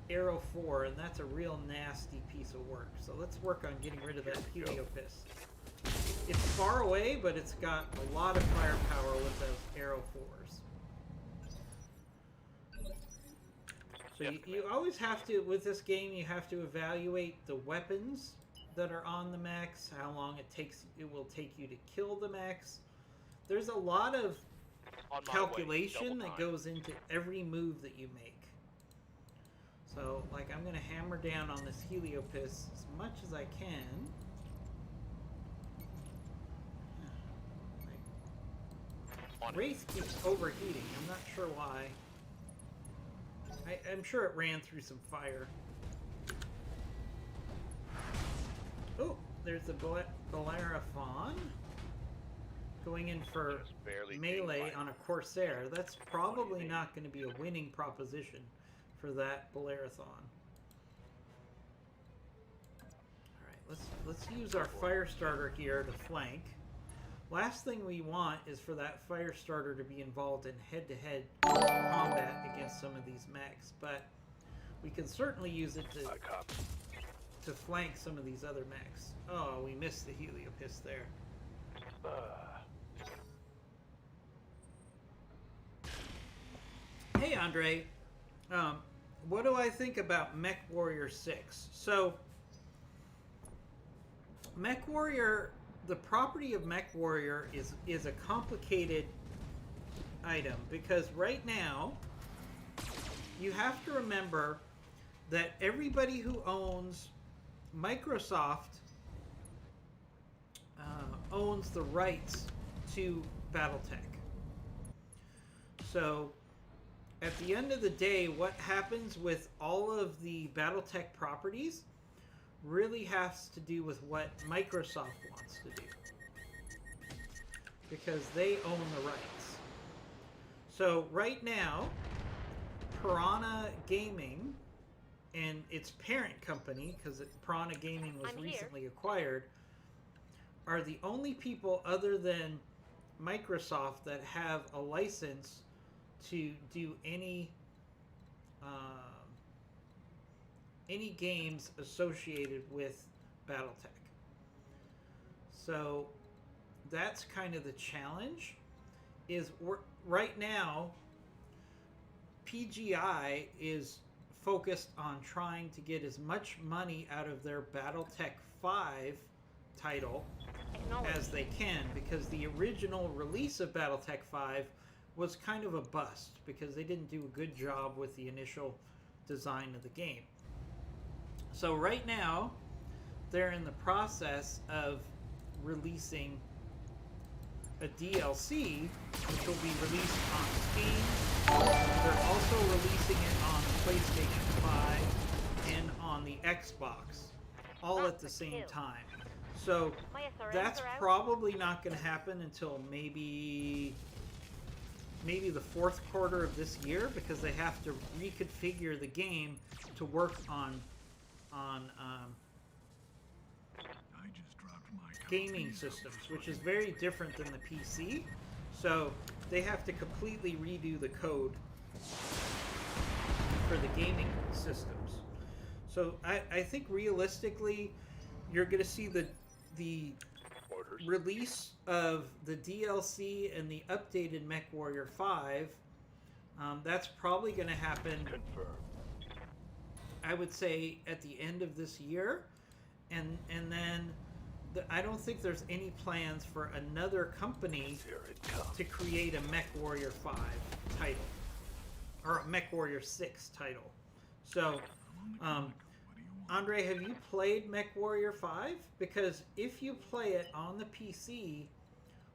[SPEAKER 1] Arrow 4, and that's a real nasty piece of work. So let's work on getting rid of that Heliopis. It's far away, but it's got a lot of firepower with those Arrow 4s. So you always have to, with this game, you have to evaluate the weapons that are on the mechs, how long it will take you to kill the mechs. There's a lot of calculation that goes into every move that you make. So, like, I'm going to hammer down on this Heliopis as much as I can. Wraith keeps overheating. I'm not sure why. I'm sure it ran through some fire. Oh, there's the Bellerophon going in for melee on a Corsair. That's probably not going to be a winning proposition for that Bellerophon. Alright, let's use our Firestarter here to flank. Last thing we want is for that Firestarter to be involved in head-to-head combat against some of these mechs, but we can certainly use it to flank some of these other mechs. Oh, we missed the Heliopis there. Hey, Andre. What do I think about Mech Warrior 6? So, Mech Warrior, the property of Mech Warrior is a complicated item because right now you have to remember that everybody who owns Microsoft owns the rights to BattleTech. So at the end of the day, what happens with all of the BattleTech properties really has to do with what Microsoft wants to do, because they own the rights. So right now, Piranha Gaming and its parent company, because Piranha Gaming was recently acquired, are the only people other than Microsoft that have a license to do any games associated with BattleTech. So that's kind of the challenge. Right now, PGI is focused on trying to get as much money out of their BattleTech 5 title as they can, because the original release of BattleTech 5 was kind of a bust because they didn't do a good job with the initial design of the game. So right now, they're in the process of releasing a DLC, which will be released on Steam. They're also releasing it on PlayStation 5 and on the Xbox, all at the same time. So that's probably not going to happen until maybe maybe the fourth quarter of this year, because they have to reconfigure the game to work on gaming systems, which is very different than the PC. So they have to completely redo the code for the gaming systems. So I think realistically, you're going to see the release of the DLC and the updated MechWarrior 5. That's probably going to happen,
[SPEAKER 2] Confirmed.
[SPEAKER 1] I would say, at the end of this year. And then I don't think there's any plans for another company
[SPEAKER 2] Here it comes.
[SPEAKER 1] to create a MechWarrior 5 title. Or a MechWarrior 6 title. So, Andre, have you played MechWarrior 5? Because if you play it on the PC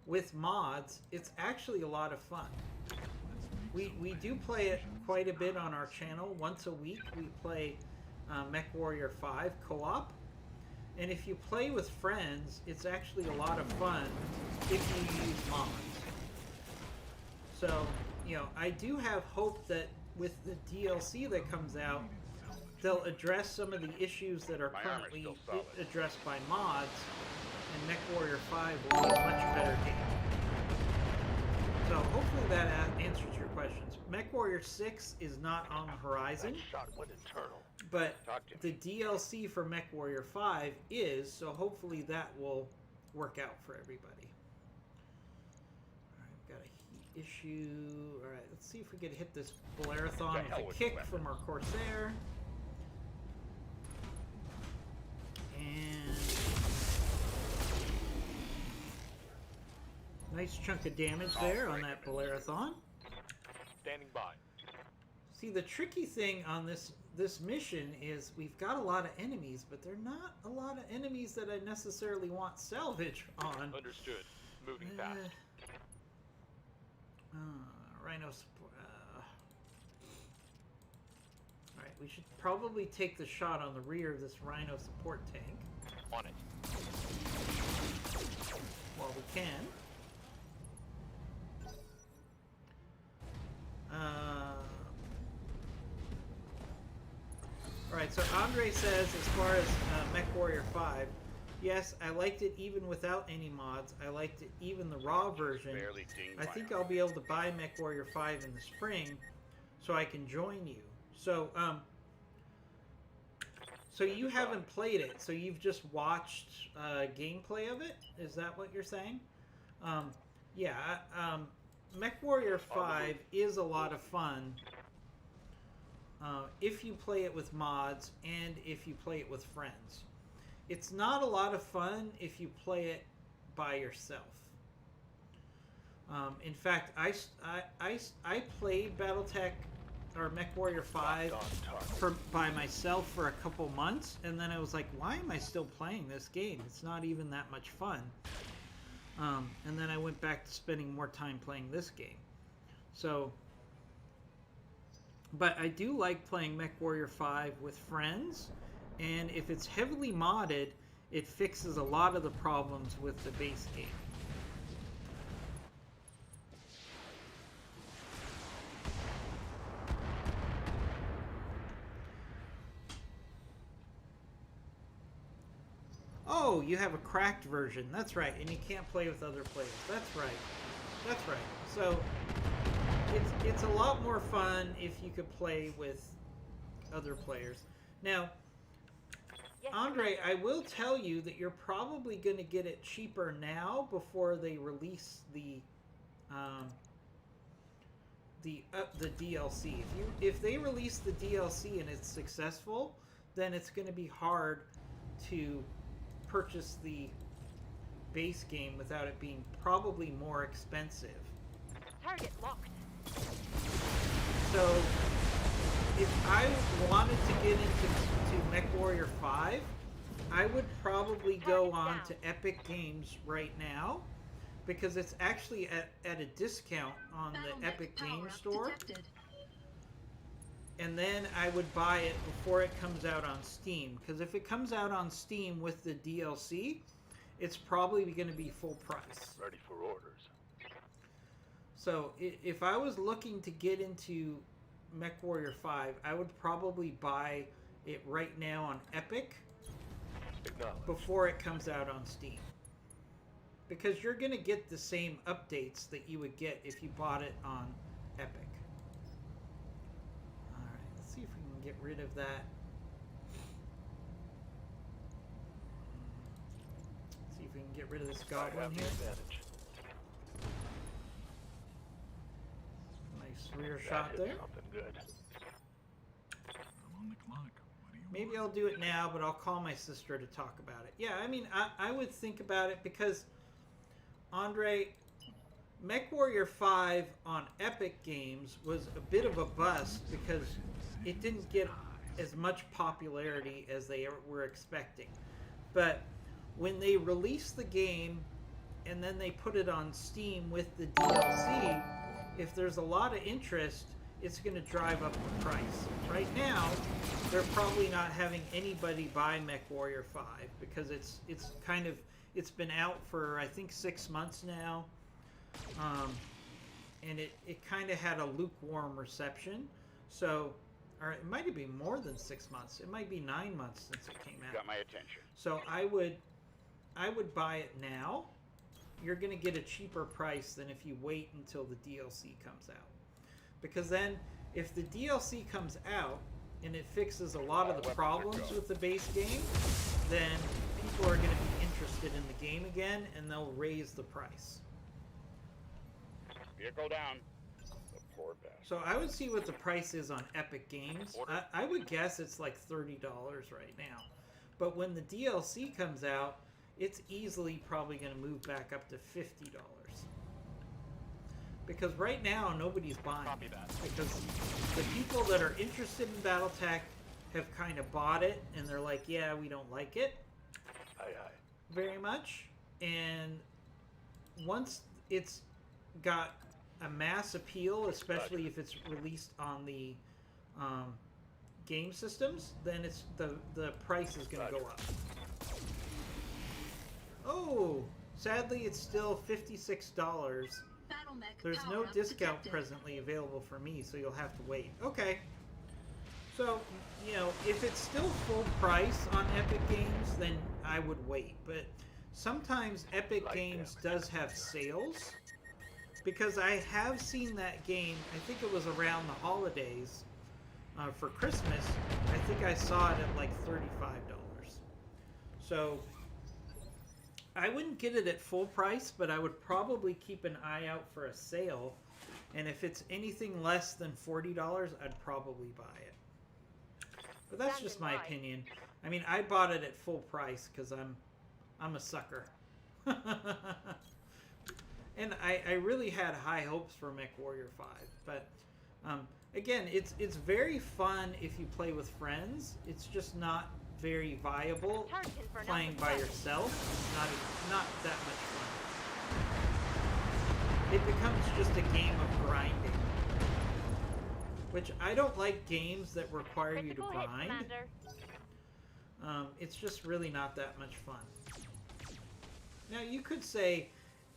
[SPEAKER 1] with mods, it's actually a lot of fun. We do play it quite a bit on our channel. Once a week we play MechWarrior 5 co-op. And if you play with friends, it's actually a lot of fun if you use mods. So, you know, I do have hope that with the DLC that comes out, they'll address some of the issues that are currently addressed by mods, and MechWarrior 5 will be a much better game. So hopefully that answers your questions. MechWarrior 6 is not on the horizon,
[SPEAKER 2] Shot went internal.
[SPEAKER 1] but the DLC for MechWarrior 5 is, so hopefully that will work out for everybody. Alright, we've got a heat issue. Alright, let's see if we can hit this Bolerathon with a kick from our Corsair. And nice chunk of damage there on that Bolerathon.
[SPEAKER 2] Standing by.
[SPEAKER 1] See, the tricky thing on this mission is we've got a lot of enemies, but they're not a lot of enemies that I necessarily want salvage on.
[SPEAKER 2] Understood. Moving fast.
[SPEAKER 1] Rhino support. Alright, we should probably take the shot on the rear of this Rhino support tank.
[SPEAKER 2] On it.
[SPEAKER 1] While we can. Alright, so Andre says, as far as MechWarrior 5, yes, I liked it even without any mods. I liked it even the raw version. I think I'll be able to buy MechWarrior 5 in the spring so I can join you. So, so you haven't played it, so you've just watched gameplay of it? Is that what you're saying? Yeah, MechWarrior 5 is a lot of fun if you play it with mods and if you play it with friends. It's not a lot of fun if you play it by yourself. In fact, I played BattleTech or MechWarrior 5 by myself for a couple months, and then I was like, why am I still playing this game? It's not even that much fun. And then I went back to spending more time playing this game. So, but I do like playing MechWarrior 5 with friends, and if it's heavily modded, it fixes a lot of the problems with the base game. Oh, you have a cracked version. That's right, and you can't play with other players. That's right. That's right. So it's a lot more fun if you could play with other players. Now,
[SPEAKER 4] Yes,
[SPEAKER 1] Andre, I will tell you that you're probably going to get it cheaper now before they release the DLC. If they release the DLC and it's successful, then it's going to be hard to purchase the base game without it being probably more expensive.
[SPEAKER 4] Target locked.
[SPEAKER 1] So if I wanted to get into MechWarrior 5, I would probably go on to Epic Games right now, because it's actually at a discount on the Epic Games Store. And then I would buy it before it comes out on Steam, because if it comes out on Steam with the DLC, it's probably going to be full price.
[SPEAKER 2] Ready for orders.
[SPEAKER 1] So if I was looking to get into MechWarrior 5, I would probably buy it right now on Epic
[SPEAKER 2] Acknowledged.
[SPEAKER 1] before it comes out on Steam. Because you're going to get the same updates that you would get if you bought it on Epic. Alright, let's see if we can get rid of that. See if we can get rid of this
[SPEAKER 2] I
[SPEAKER 1] goblin
[SPEAKER 2] have the
[SPEAKER 1] here.
[SPEAKER 2] advantage.
[SPEAKER 1] Nice rear
[SPEAKER 2] That
[SPEAKER 1] shot
[SPEAKER 2] hit
[SPEAKER 1] there.
[SPEAKER 2] something good.
[SPEAKER 5] I'm on the clock. What do you
[SPEAKER 1] Maybe
[SPEAKER 5] want?
[SPEAKER 1] I'll do it now, but I'll call my sister to talk about it. Yeah, I mean, I would think about it because, Andre, MechWarrior 5 on Epic Games was a bit of a bust because it didn't get as much popularity as they were expecting. But when they released the game and then they put it on Steam with the DLC, if there's a lot of interest, it's going to drive up the price. Right now, they're probably not having anybody buy MechWarrior 5 because it's been out for I think 6 months now, and it kind of had a lukewarm reception. So, or it might be more than 6 months. It might be 9 months since it came out.
[SPEAKER 3] Got my attention.
[SPEAKER 1] So I would buy it now. You're going to get a cheaper price than if you wait until the DLC comes out. Because then, if the DLC comes out and it fixes a lot of the problems with the base game, then people are going to be interested in the game again, and they'll raise the price.
[SPEAKER 3] Vehicle down. The poor bastard.
[SPEAKER 1] So I would see what the price is on Epic Games. I would guess it's like $30 right now. But when the DLC comes out, it's easily probably going to move back up to $50. Because right now, nobody's buying
[SPEAKER 2] Copy
[SPEAKER 1] it.
[SPEAKER 2] that.
[SPEAKER 1] Because the people that are interested in BattleTech have kind of bought it, and they're like, yeah, we don't like it
[SPEAKER 2] Aye, aye.
[SPEAKER 1] very much. And once it's got a mass appeal, especially if it's released on the game systems, then it's the price is going to go up. Oh, sadly, it's still $56. There's no discount presently available for me, so you'll have to wait. Okay. So, you know, if it's still full price on Epic Games, then I would wait. But sometimes Epic Games does have sales. Because I have seen that game, I think it was around the holidays for Christmas. I think I saw it at like $35. So I wouldn't get it at full price, but I would probably keep an eye out for a sale. And if it's anything less than $40, I'd probably buy it. But that's just my opinion. I mean, I bought it at full price because I'm a sucker. And I really had high hopes for MechWarrior 5. But again, it's very fun if you play with friends. It's just not very viable playing by yourself. Not that much fun. It becomes just a game of grinding. Which I don't like games that require you to grind. It's just really not that much fun. Now you could say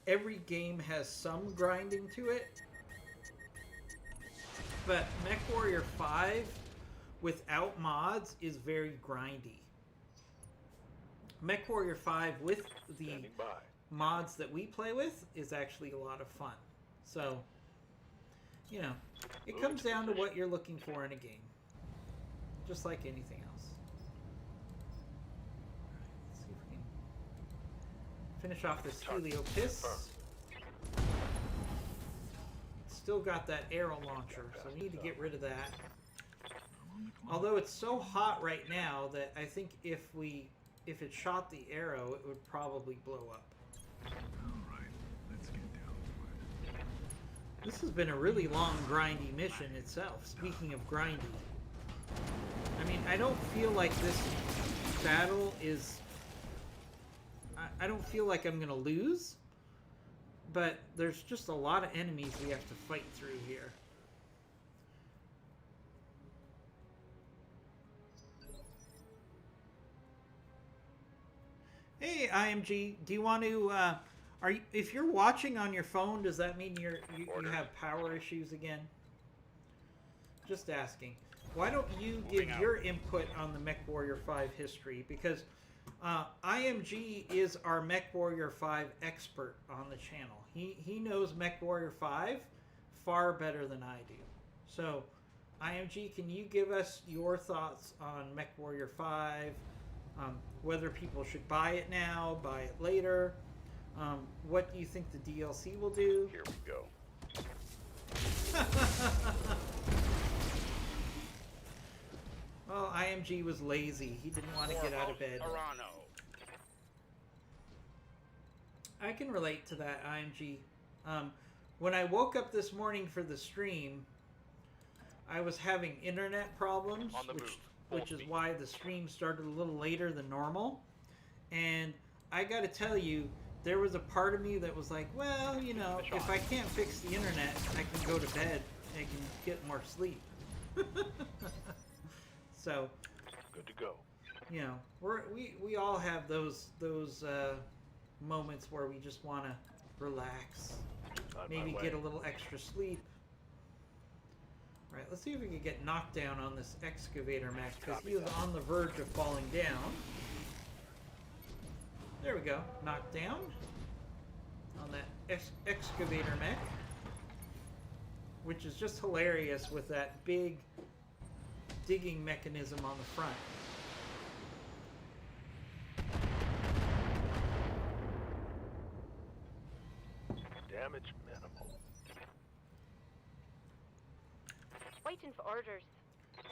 [SPEAKER 1] every game has some grinding to it, but MechWarrior 5 without mods is very grindy. MechWarrior 5 with the
[SPEAKER 2] Standing by.
[SPEAKER 1] mods that we play with is actually a lot of fun. So, you know, it comes down to what you're looking for in a game. Just like anything else. Let's see if we can finish off this Helio Piss. Still got that arrow launcher, so we need to get rid of that. Although it's so hot right now that I think if it shot the arrow, it would probably blow up.
[SPEAKER 5] Alright, let's get down to it.
[SPEAKER 1] This has been a really long, grindy mission itself. Speaking of grindy. I mean, I don't feel like this battle is... I don't feel like I'm going to lose. But there's just a lot of enemies we have to fight through here. Hey, IMG, do you want to if you're watching on your phone, does that mean you have power issues again? Just asking. Why don't you give your input on the MechWarrior 5 history? Because IMG is our MechWarrior 5 expert on the channel. He knows MechWarrior 5 far better than I do. So, IMG, can you give us your thoughts on MechWarrior 5? Whether people should buy it now, buy it later? What do you think the DLC will do?
[SPEAKER 3] Here we go.
[SPEAKER 1] Well, IMG was lazy. He didn't want to get out of bed. I can relate to that, IMG. When I woke up this morning for the stream, I was having internet problems, which is why the stream started a little later than normal. And I got to tell you, there was a part of me that was like, well, you know, if I can't fix the internet, I can go to bed. I can get more sleep. So,
[SPEAKER 2] Good to go.
[SPEAKER 1] you know, we all have those moments where we just want to relax,
[SPEAKER 2] On
[SPEAKER 1] maybe
[SPEAKER 2] my way.
[SPEAKER 1] get a little extra sleep. All right, let's see if we can get knocked down on this excavator mech, because he was on the verge of falling down. There we go, knocked down on that excavator mech, which is just hilarious with that big digging mechanism on the front.
[SPEAKER 2] Damage minimal.
[SPEAKER 4] Waiting for orders.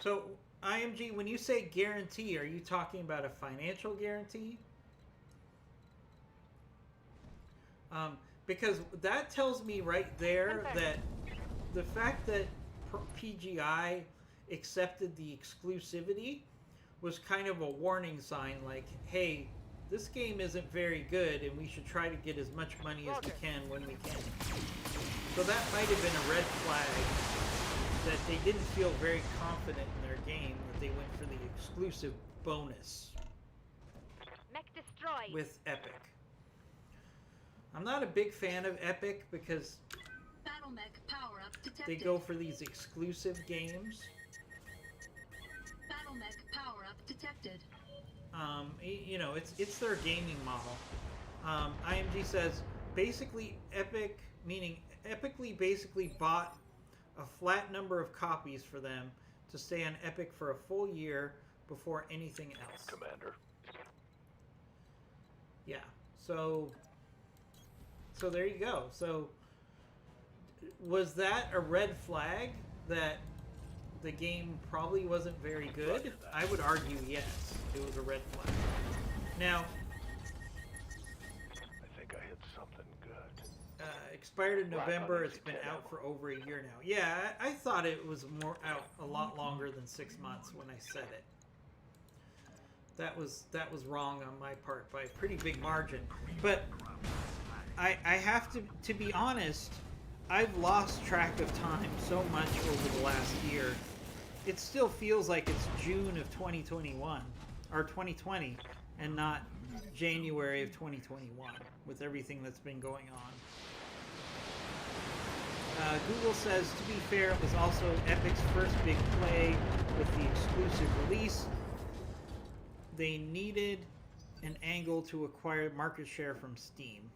[SPEAKER 1] So, IMG, when you say guarantee, are you talking about a financial guarantee? Because that tells me right there that the fact that PGI accepted the exclusivity was kind of a warning sign, like, hey, this game isn't very good and we should try to get as much money as we can when we can. So that might have been a red flag that they didn't feel very confident in their game, that they went for the exclusive bonus
[SPEAKER 4] Mech destroyed.
[SPEAKER 1] with Epic. I'm not a big fan of Epic because
[SPEAKER 6] Battle mech power up detected.
[SPEAKER 1] they go for these exclusive games.
[SPEAKER 6] Battle mech power up detected.
[SPEAKER 1] You know, it's their gaming model. IMG says basically Epic, meaning Epicly basically bought a flat number of copies for them to stay on Epic for a full year before anything else.
[SPEAKER 2] Commander.
[SPEAKER 1] Yeah. So there you go. So was that a red flag that the game probably wasn't very good? I would argue yes, it was a red flag. Now,
[SPEAKER 2] I think I hit something good.
[SPEAKER 1] expired in November. It's been
[SPEAKER 2] Uneasy
[SPEAKER 1] out for over a year now. Yeah, I thought it was more out a lot longer than 6 months when I said it. That was wrong on my part by a pretty big margin. But I have to be honest, I've lost track of time so much over the last year. It still feels like it's June of 2021 or 2020 and not January of 2021 with everything that's been going on. Google says, to be fair, it was also Epic's first big play with the exclusive release. They needed an angle to acquire market share from Steam.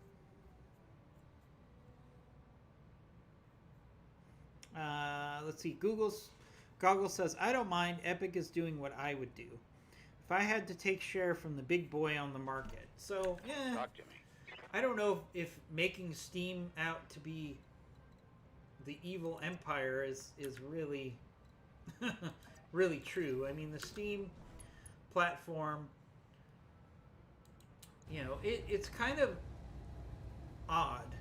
[SPEAKER 1] Let's see. Goggle says, I don't mind. Epic is doing what I would do if I had to take share from the big boy on the market. So, yeah.
[SPEAKER 3] Talk to me.
[SPEAKER 1] I don't know if making Steam out to be the evil empire is really really true. I mean, the Steam platform, you know, it's kind of odd.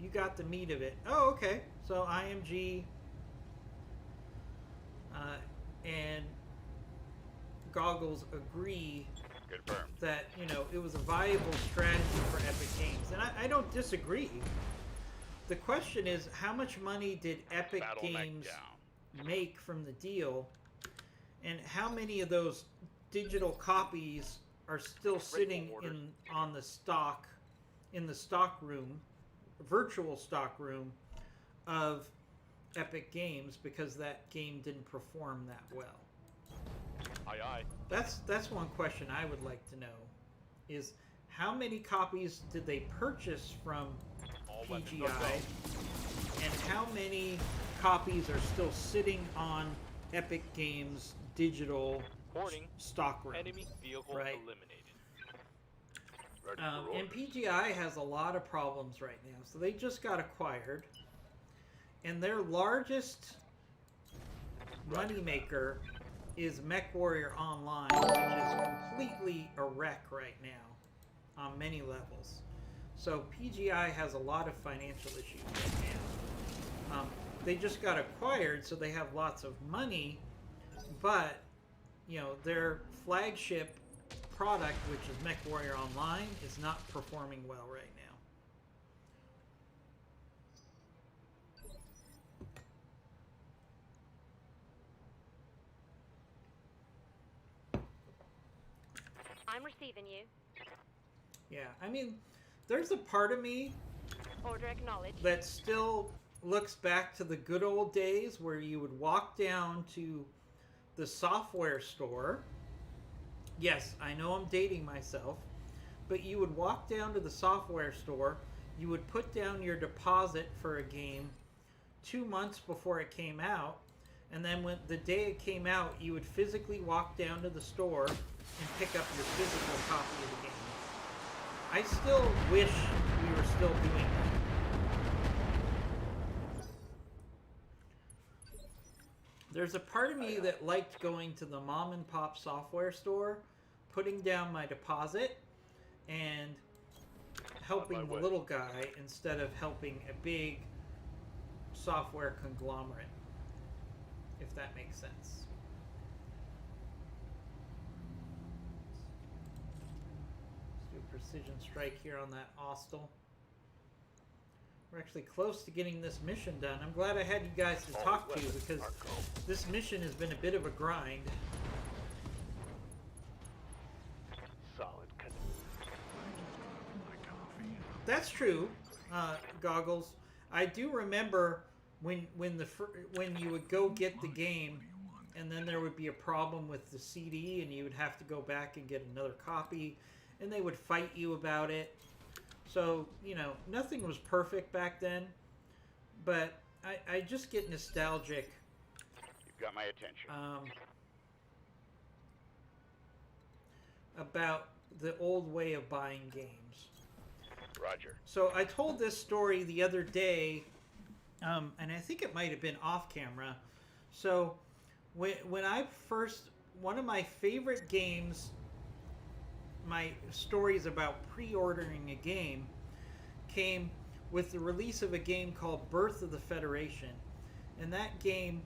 [SPEAKER 1] You got the meat of it. Oh, okay. So IMG and Goggles agree
[SPEAKER 3] Confirmed.
[SPEAKER 1] that, you know, it was a viable strategy for Epic Games. And I don't disagree. The question is, how much money did Epic
[SPEAKER 3] Battle mech
[SPEAKER 1] Games
[SPEAKER 3] down.
[SPEAKER 1] make from the deal? And how many of those digital copies are still sitting on the stock in the stock room, virtual stock room of Epic Games because that game didn't perform that well.
[SPEAKER 3] Aye, aye.
[SPEAKER 1] That's one question I would like to know is how many copies did they purchase from PGI and how many copies are still sitting on Epic Games digital stock room?
[SPEAKER 7] Enemy vehicle
[SPEAKER 1] right?
[SPEAKER 7] eliminated.
[SPEAKER 2] Ready for orders.
[SPEAKER 1] And PGI has a lot of problems right now. So they just got acquired. And their largest moneymaker is MechWarrior Online, which is completely a wreck right now on many levels. So PGI has a lot of financial issues right now. They just got acquired, so they have lots of money, but you know their flagship product, which is MechWarrior Online, is not performing well right now.
[SPEAKER 4] I'm receiving you.
[SPEAKER 1] Yeah, I mean, there's a part of me
[SPEAKER 4] Order acknowledged.
[SPEAKER 1] that still looks back to the good old days where you would walk down to the software store. Yes, I know I'm dating myself, but you would walk down to the software store, you would put down your deposit for a game 2 months before it came out, and then when the day it came out, you would physically walk down to the store and pick up your physical copy of the game. I still wish we were still doing that. There's a part of me that liked going to the mom and pop software store, putting down my deposit, and helping the little guy instead of helping a big software conglomerate, if that makes sense. Let's do a precision strike here on that hostile. We're actually close to getting this mission done. I'm glad I had you guys to talk to because this mission has been a bit of a grind.
[SPEAKER 2] Solid.
[SPEAKER 1] That's true, Goggles. I do remember when you would go get the game, and then there would be a problem with the CD, and you would have to go back and get another copy, and they would fight you about it. So, you know, nothing was perfect back then, but I just get nostalgic.
[SPEAKER 3] You've got my attention.
[SPEAKER 1] About the old way of buying games.
[SPEAKER 3] Roger.
[SPEAKER 1] So I told this story the other day, and I think it might have been off camera. So when I first, one of my favorite games, my stories about pre-ordering a game came with the release of a game called Birth of the Federation. And that game,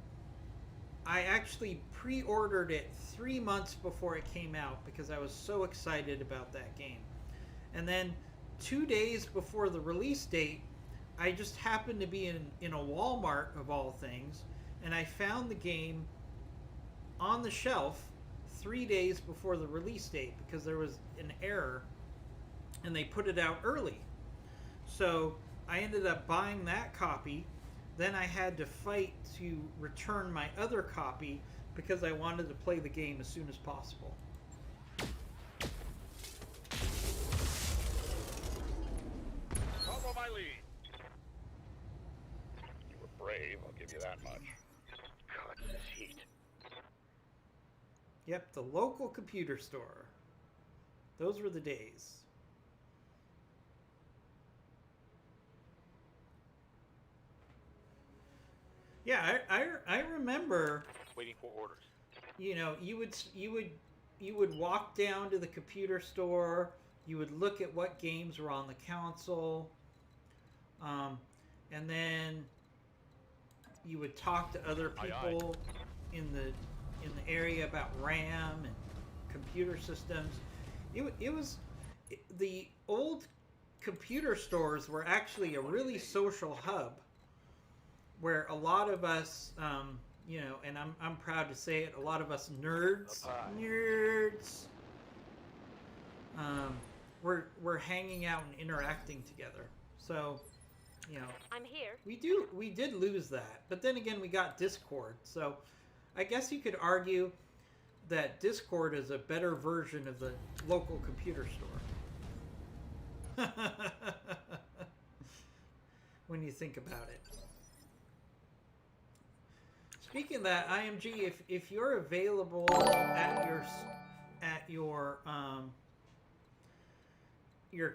[SPEAKER 1] I actually pre-ordered it 3 months before it came out because I was so excited about that game. And then 2 days before the release date, I just happened to be in a Walmart of all things, and I found the game on the shelf 3 days before the release date because there was an error and they put it out early. So I ended up buying that copy. Then I had to fight to return my other copy because I wanted to play the game as soon as possible.
[SPEAKER 3] Follow my lead. You were brave, I'll give you that much. God, this heat.
[SPEAKER 1] Yep, the local computer store. Those were the days. Yeah, I remember.
[SPEAKER 7] Waiting for orders.
[SPEAKER 1] You know, you would walk down to the computer store. You would look at what games were on the console, and then you would talk to other people in the area about RAM and computer systems. The old computer stores were actually a really social hub where a lot of us, you know, and I'm proud to say it, a lot of us nerds we're hanging out and interacting together. So, you know,
[SPEAKER 4] I'm here.
[SPEAKER 1] we did lose that, but then again, we got Discord. So, I guess you could argue that Discord is a better version of the local computer store. When you think about it. Speaking of that, IMG, if you're available at your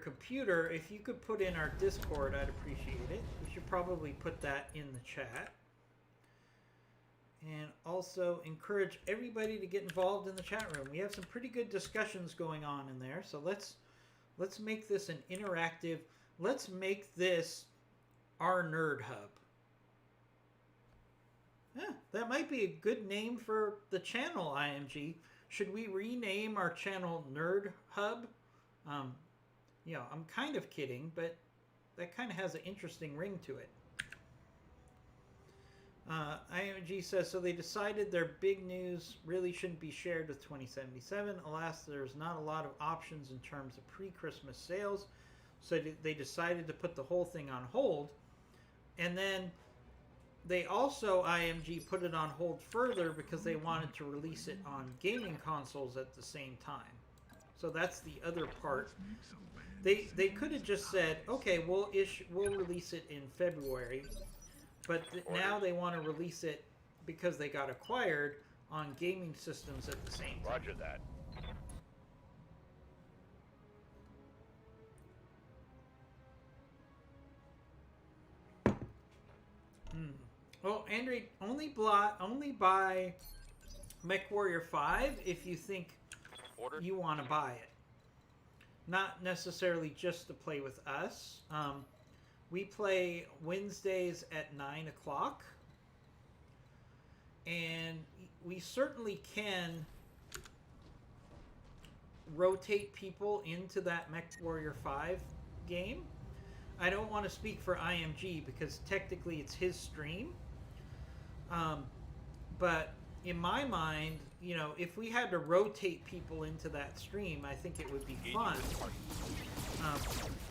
[SPEAKER 1] computer, if you could put in our Discord, I'd appreciate it. We should probably put that in the chat. And also encourage everybody to get involved in the chat room. We have some pretty good discussions going on in there, so let's make this an interactive. Let's make this our Nerd Hub. Yeah, that might be a good name for the channel, IMG. Should we rename our channel Nerd Hub? You know, I'm kind of kidding, but that kind of has an interesting ring to it. IMG says, so they decided their big news really shouldn't be shared with 2077. Alas, there's not a lot of options in terms of pre-Christmas sales, so they decided to put the whole thing on hold. And then they also, IMG, put it on hold further because they wanted to release it on gaming consoles at the same time. So that's the other part. They could have just said, okay, we'll release it in February, but now they want to release it because they got acquired on gaming systems at the same time.
[SPEAKER 3] Roger that.
[SPEAKER 1] Well, Andre, only buy MechWarrior 5 if you think you want to buy it. Not necessarily just to play with us. We play Wednesdays at 9 o'clock. And we certainly can rotate people into that MechWarrior 5 game. I don't want to speak for IMG because technically it's his stream. But in my mind, you know, if we had to rotate people into that stream, I think it would be fun.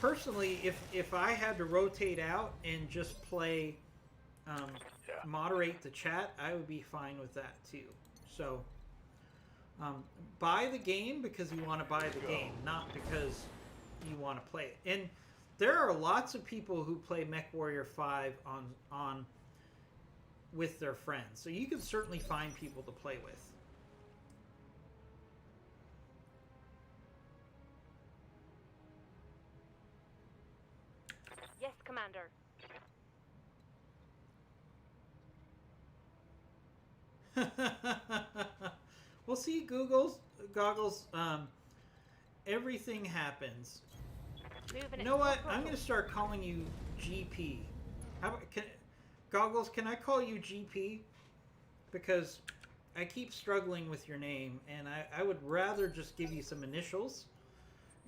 [SPEAKER 1] Personally, if I had to rotate out and just play, moderate the chat, I would be fine with that too. So, buy the game because you want to buy the game, not because you want to play it. And there are lots of people who play MechWarrior 5 on with their friends, so you can certainly find people to play with.
[SPEAKER 4] Yes, Commander.
[SPEAKER 1] Well, see, Goggles, everything happens. You know what? I'm going to start calling you GP. Goggles, can I call you GP? Because I keep struggling with your name, and I would rather just give you some initials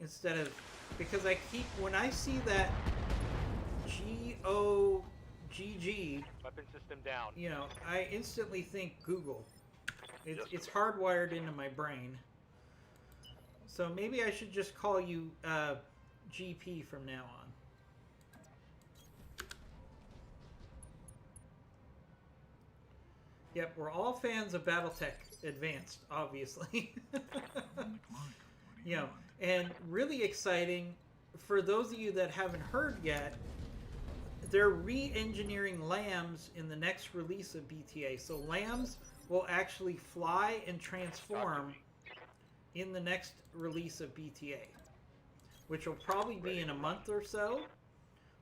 [SPEAKER 1] instead of... Because when I see that G-O-G-G...
[SPEAKER 2] Weapon system down.
[SPEAKER 1] You know, I instantly think Google. It's hardwired into my brain. So maybe I should just call you GP from now on. Yep, we're all fans of BattleTech Advanced, obviously. You know, and really exciting, for those of you that haven't heard yet, they're re-engineering LAMs in the next release of BTA. So LAMs will actually fly and transform in the next release of BTA, which will probably be in a month or so.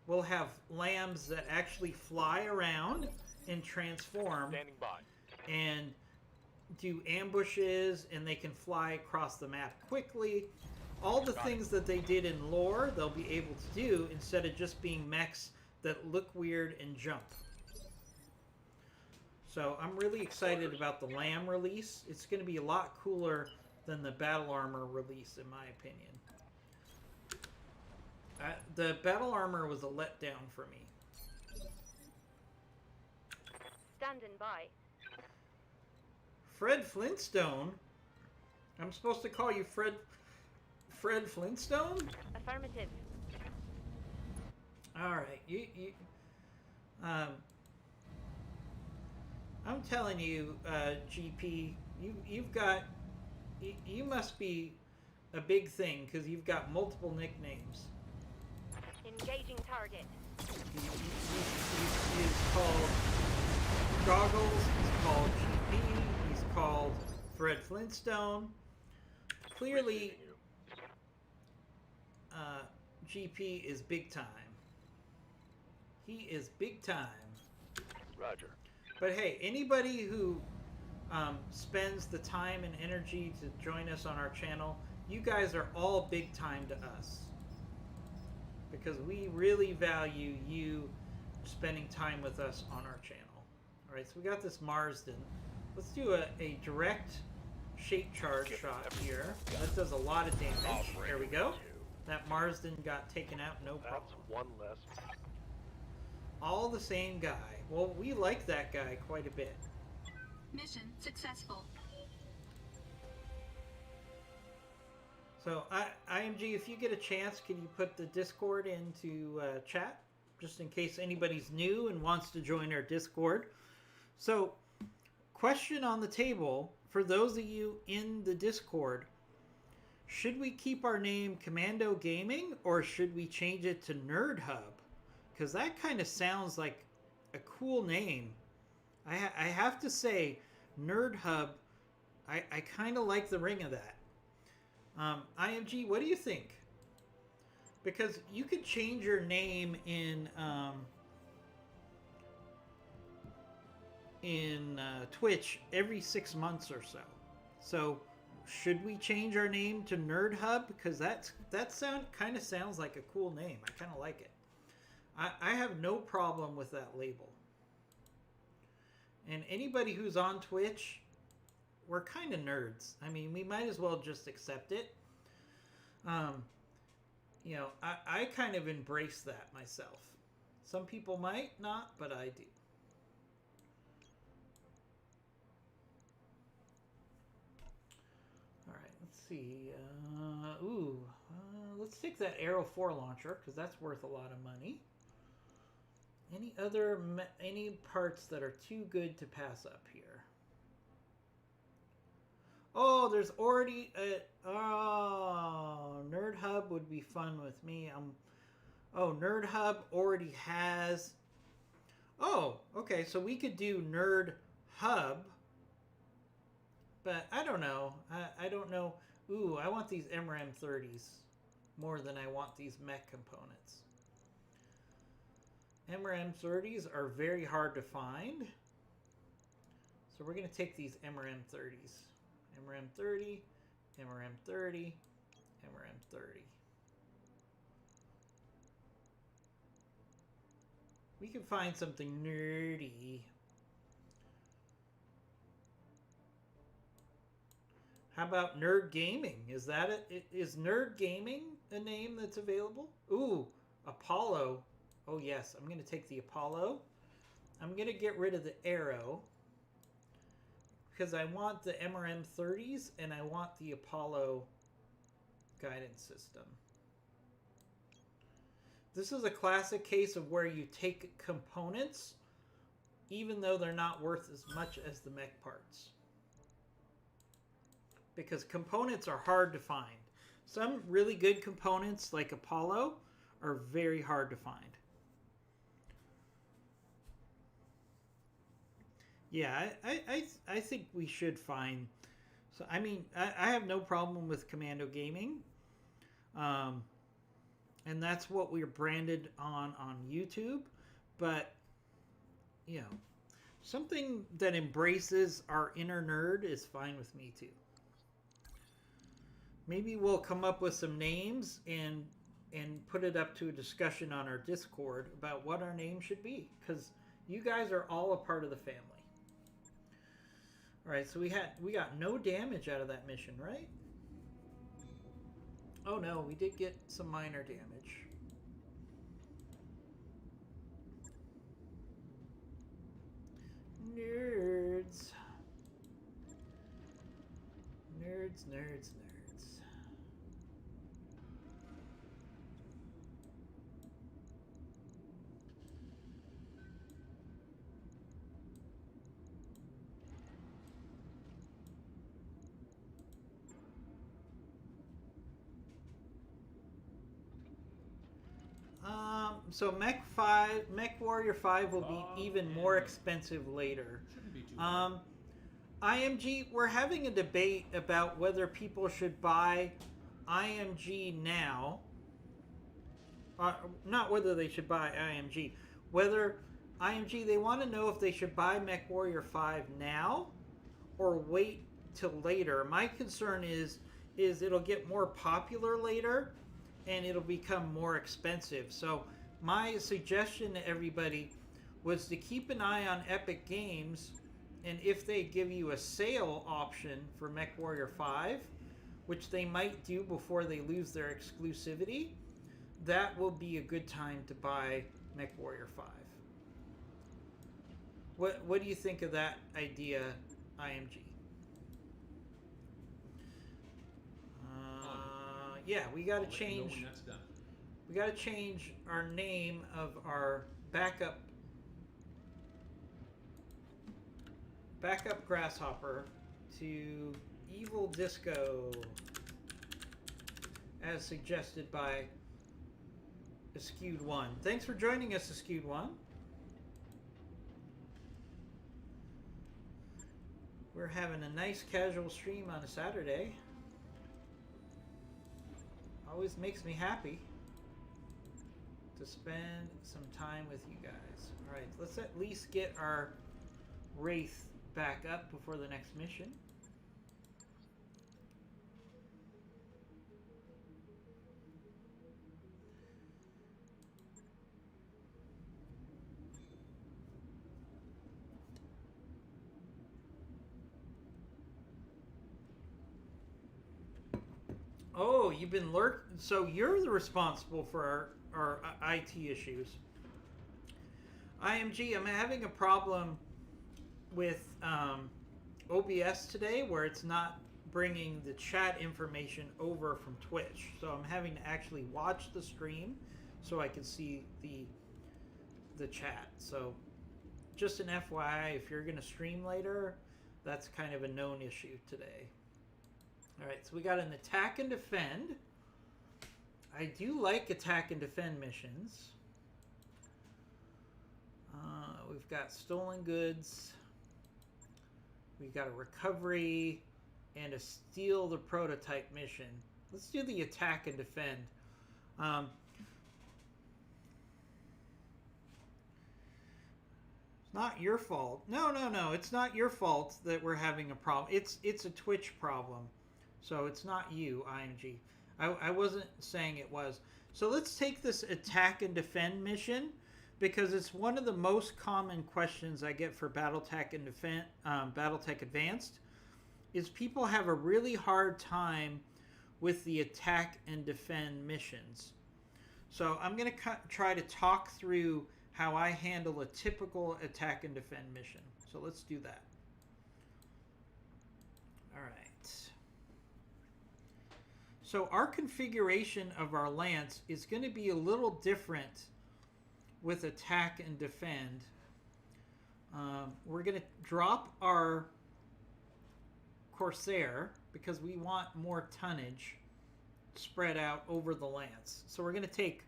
[SPEAKER 1] We'll have LAMs that actually fly around and transform and do ambushes, and they can fly across the map quickly. All the things that they did in lore, they'll be able to do instead of just being mechs that look weird and jump. So I'm really excited about the LAM release. It's going to be a lot cooler than the Battle Armor release, in my opinion. The Battle Armor was a letdown for me.
[SPEAKER 4] Standing by.
[SPEAKER 1] Fred Flintstone? I'm supposed to call you Fred Flintstone?
[SPEAKER 4] Affirmative.
[SPEAKER 1] All right, um, I'm telling you, GP, you've got, you must be a big thing because you've got multiple nicknames.
[SPEAKER 4] Engaging target.
[SPEAKER 1] He's called Goggles. He's called GP. He's called Fred Flintstone. Clearly, GP is big time. He is big time.
[SPEAKER 2] Roger.
[SPEAKER 1] But hey, anybody who spends the time and energy to join us on our channel, you guys are all big time to us. Because we really value you spending time with us on our channel. Alright, so we got this Marsden. Let's do a direct shape charge shot here. That does a lot of damage. There we go. That Marsden got taken out, no problem.
[SPEAKER 2] That's one less.
[SPEAKER 1] All the same guy. Well, we like that guy quite a bit.
[SPEAKER 6] Mission successful.
[SPEAKER 1] So, IMG, if you get a chance, can you put the Discord into chat? Just in case anybody's new and wants to join our Discord. So, question on the table, for those of you in the Discord, should we keep our name Commando Gaming or should we change it to Nerd Hub? Because that kind of sounds like a cool name. I have to say, Nerd Hub, I kind of like the ring of that. IMG, what do you think? Because you could change your name in Twitch every 6 months or so. So, should we change our name to Nerd Hub? Because that kind of sounds like a cool name. I kind of like it. I have no problem with that label. And anybody who's on Twitch, we're kind of nerds. I mean, we might as well just accept it. You know, I kind of embrace that myself. Some people might not, but I do. All right, let's see. Let's take that Arrow 4 launcher because that's worth a lot of money. Any parts that are too good to pass up here? Oh, there's already Nerd Hub would be fun with me. Oh, Nerd Hub already has. Oh, okay, so we could do Nerd Hub. But I don't know. I don't know. Ooh, I want these MRAM 30s more than I want these mech components. MRAM 30s are very hard to find. So we're going to take these MRAM 30s. MRAM 30, MRAM 30, MRAM 30. We can find something nerdy. How about Nerd Gaming? Is that it? Is Nerd Gaming a name that's available? Ooh, Apollo. Oh yes, I'm going to take the Apollo. I'm going to get rid of the Arrow. Because I want the MRM 30s and I want the Apollo guidance system. This is a classic case of where you take components even though they're not worth as much as the mech parts. Because components are hard to find. Some really good components like Apollo are very hard to find. Yeah, I think we should find. So I mean, I have no problem with Commando Gaming, and that's what we're branded on YouTube. But you know, something that embraces our inner nerd is fine with me too. Maybe we'll come up with some names and put it up to a discussion on our Discord about what our name should be, because you guys are all a part of the family. All right, so we got no damage out of that mission, right? Oh no, we did get some minor damage. Nerds. Nerds, nerds, nerds. So Mech Warrior 5 will be even more expensive later.
[SPEAKER 7] Shouldn't be too bad.
[SPEAKER 1] IMG, we're having a debate about whether people should buy IMG now. Not whether they should buy IMG. Whether IMG, they want to know if they should buy Mech Warrior 5 now or wait till later. My concern is it'll get more popular later and it'll become more expensive. So my suggestion to everybody was to keep an eye on Epic Games, and if they give you a sale option for Mech Warrior 5, which they might do before they lose their exclusivity, that will be a good time to buy Mech Warrior 5. What do you think of that idea, IMG? Yeah, we got to change.
[SPEAKER 7] When that's done.
[SPEAKER 1] We got to change our name of our backup Grasshopper to Evil Disco, as suggested by Askewed One. Thanks for joining us, Askewed One. We're having a nice casual stream on a Saturday. Always makes me happy to spend some time with you guys. Alright, let's at least get our Wraith back up before the next mission. Oh, you've been so you're the responsible for our IT issues. IMG, I'm having a problem with OBS today where it's not bringing the chat information over from Twitch. So I'm having to actually watch the stream so I can see the chat. So just an FYI, if you're going to stream later, that's kind of a known issue today. Alright, so we got an attack and defend. I do like attack and defend missions. We've got stolen goods. We've got a recovery and a steal the prototype mission. Let's do the attack and defend. It's not your fault. No. It's not your fault that we're having a problem. It's a Twitch problem. So it's not you, IMG. I wasn't saying it was. So let's take this attack and defend mission because it's one of the most common questions I get for BattleTech and BattleTech Advanced is people have a really hard time with the attack and defend missions. So I'm going to try to talk through how I handle a typical attack and defend mission. So let's do that. All right. So our configuration of our lance is going to be a little different with attack and defend. We're going to drop our Corsair because we want more tonnage spread out over the lance. So we're going to take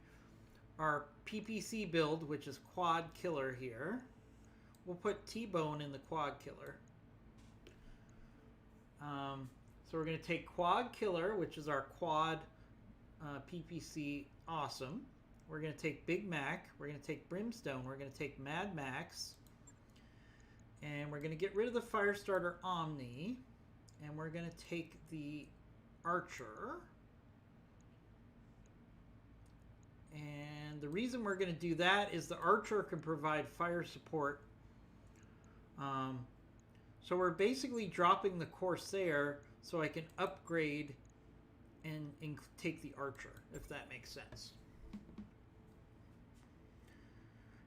[SPEAKER 1] our PPC build, which is quad killer here. We'll put T-Bone in the quad killer. So we're going to take Quad Killer, which is our quad PPC awesome. We're going to take Big Mac. We're going to take Brimstone. We're going to take Mad Max. And we're going to get rid of the Firestarter Omni. And we're going to take the Archer. And the reason we're going to do that is the Archer can provide fire support. So we're basically dropping the Corsair so I can upgrade and take the Archer, if that makes sense.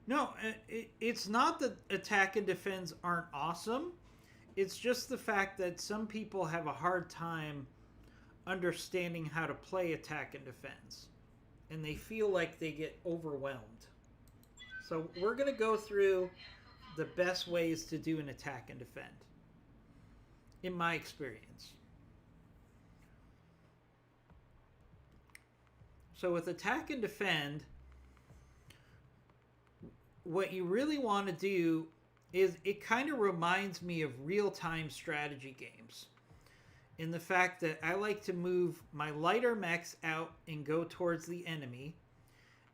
[SPEAKER 1] No, it's not that attack and defense aren't awesome. It's just the fact that some people have a hard time understanding how to play attack and defense. And they feel like they get overwhelmed. So we're going to go through the best ways to do an attack and defend, in my experience. So with attack and defend, what you really want to do is, it kind of reminds me of real-time strategy games, in the fact that I like to move my lighter mechs out and go towards the enemy,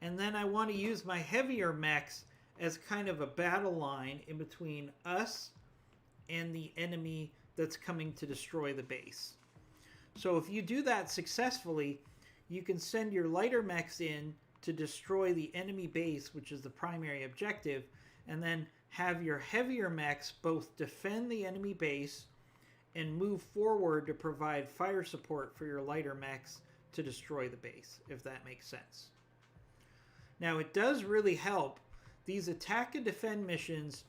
[SPEAKER 1] and then I want to use my heavier mechs as kind of a battle line in between us and the enemy that's coming to destroy the base. So if you do that successfully, you can send your lighter mechs in to destroy the enemy base, which is the primary objective, and then have your heavier mechs both defend the enemy base and move forward to provide fire support for your lighter mechs to destroy the base, if that makes sense. Now, it does really help. These attack and defend missions,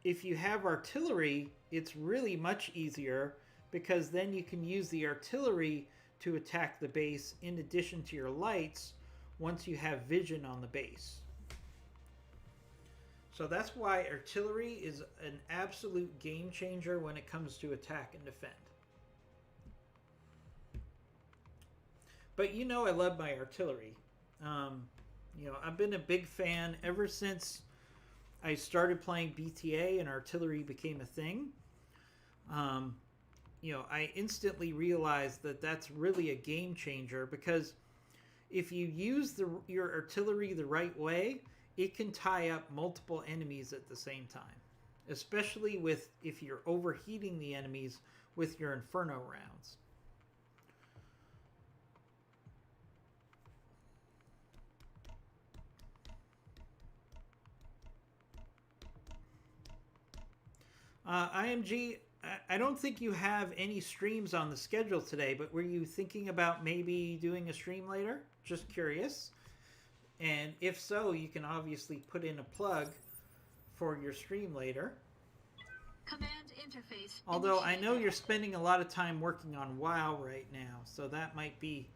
[SPEAKER 1] if you have artillery, it's really much easier, because then you can use the artillery to attack the base in addition to your lights once you have vision on the base. So that's why artillery is an absolute game changer when it comes to attack and defend. But you know I love my artillery. You know, I've been a big fan ever since I started playing BTA and artillery became a thing. You know, I instantly realized that that's really a game changer, because if you use your artillery the right way, it can tie up multiple enemies at the same time, especially if you're overheating the enemies with your Inferno rounds. IMG, I don't think you have any streams on the schedule today, but were you thinking about maybe doing a stream later? Just curious. And if so, you can obviously put in a plug for your stream later.
[SPEAKER 6] Command interface.
[SPEAKER 1] Although I know you're spending a lot of time working on WoW right now, so that might be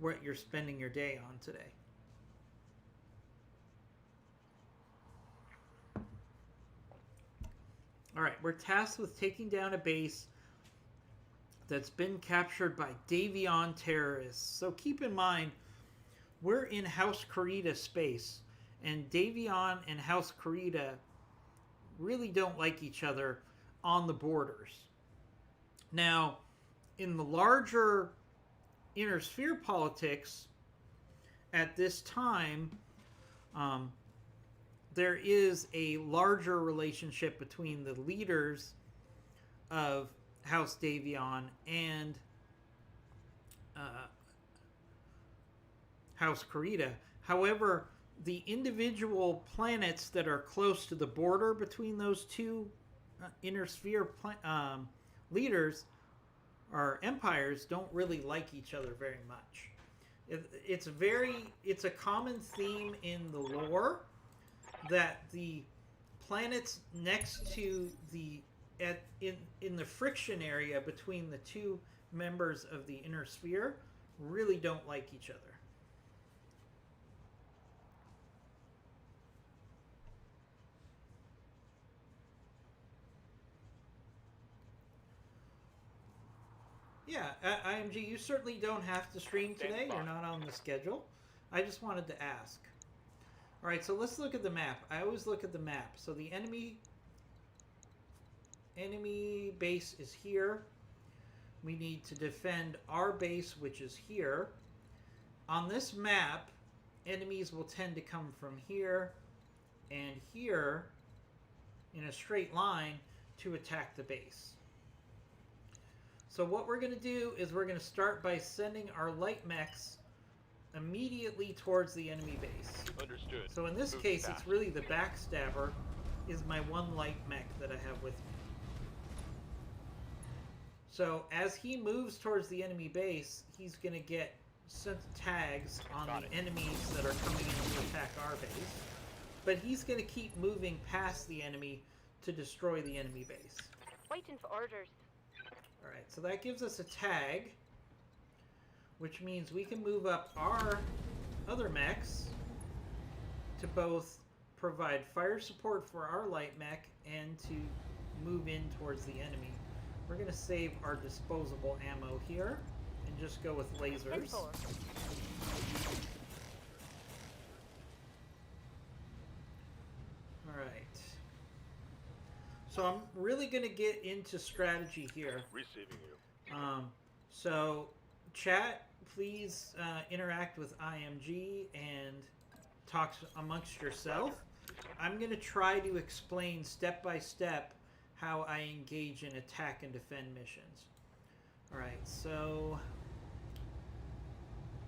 [SPEAKER 1] what you're spending your day on today. Alright, we're tasked with taking down a base that's been captured by Davion terrorists. So keep in mind, we're in House Kurita space, and Davion and House Kurita really don't like each other on the borders. Now, in the larger inner sphere politics at this time, there is a larger relationship between the leaders of House Davion and House Kurita. However, the individual planets that are close to the border between those two inner sphere leaders or empires don't really like each other very much. It's a common theme in the lore that the planets next to in the friction area between the two members of the inner sphere really don't like each other. Yeah, IMG, you certainly don't have to stream today. You're not on the schedule. I just wanted to ask. All right, so let's look at the map. I always look at the map. So the enemy base is here. We need to defend our base, which is here. On this map, enemies will tend to come from here and here in a straight line to attack the base. So what we're going to do is we're going to start by sending our light mechs immediately towards the enemy base.
[SPEAKER 2] Understood.
[SPEAKER 1] So in this case, it's really the backstabber is my one light mech that I have with me. So as he moves towards the enemy base, he's going to get sent tags on the enemies that are coming in to attack our base. But he's going to keep moving past the enemy to destroy the enemy base.
[SPEAKER 4] Waiting for orders.
[SPEAKER 1] Alright, so that gives us a tag, which means we can move up our other mechs to both provide fire support for our light mech and to move in towards the enemy. We're going to save our disposable ammo here and just go with lasers. So I'm really going to get into strategy here.
[SPEAKER 2] Receiving you.
[SPEAKER 1] So chat, please interact with IMG and talk amongst yourself. I'm going to try to explain step by step how I engage in attack and defend missions. Alright, so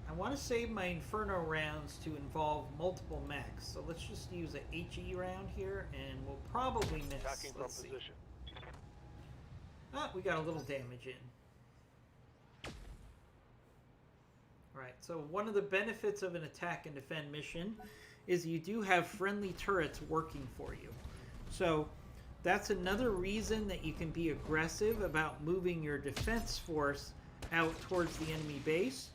[SPEAKER 1] I want to save my Inferno rounds to involve multiple mechs. So let's just use a HE round here, and we'll probably miss.
[SPEAKER 2] Attacking from
[SPEAKER 1] Let's see.
[SPEAKER 2] position.
[SPEAKER 1] Ah, we got a little damage in. Alright, so one of the benefits of an attack and defend mission is you do have friendly turrets working for you. So that's another reason that you can be aggressive about moving your defense force out towards the enemy base,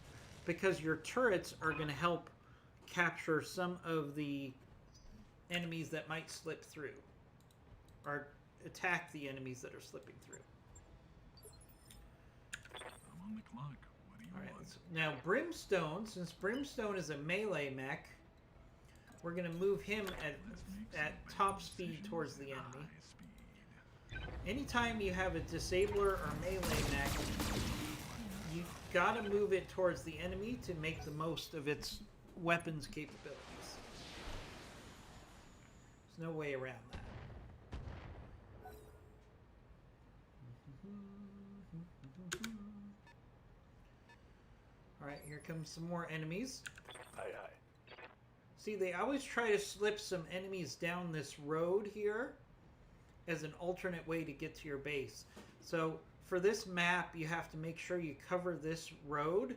[SPEAKER 1] because your turrets are going to help capture some of the enemies that might slip through, or attack the enemies that are slipping through.
[SPEAKER 5] I'm on the clock. What do you
[SPEAKER 1] Alright,
[SPEAKER 5] want?
[SPEAKER 1] now Brimstone, since Brimstone is a melee mech, we're going to move him at top speed towards the enemy.
[SPEAKER 5] High speed.
[SPEAKER 1] Anytime you have a disabler or melee mech, you gotta move it towards the enemy to make the most of its weapons capabilities. There's no way around that. Alright, here comes some more enemies.
[SPEAKER 2] Aye, aye.
[SPEAKER 1] See, they always try to slip some enemies down this road here as an alternate way to get to your base. So for this map, you have to make sure you cover this road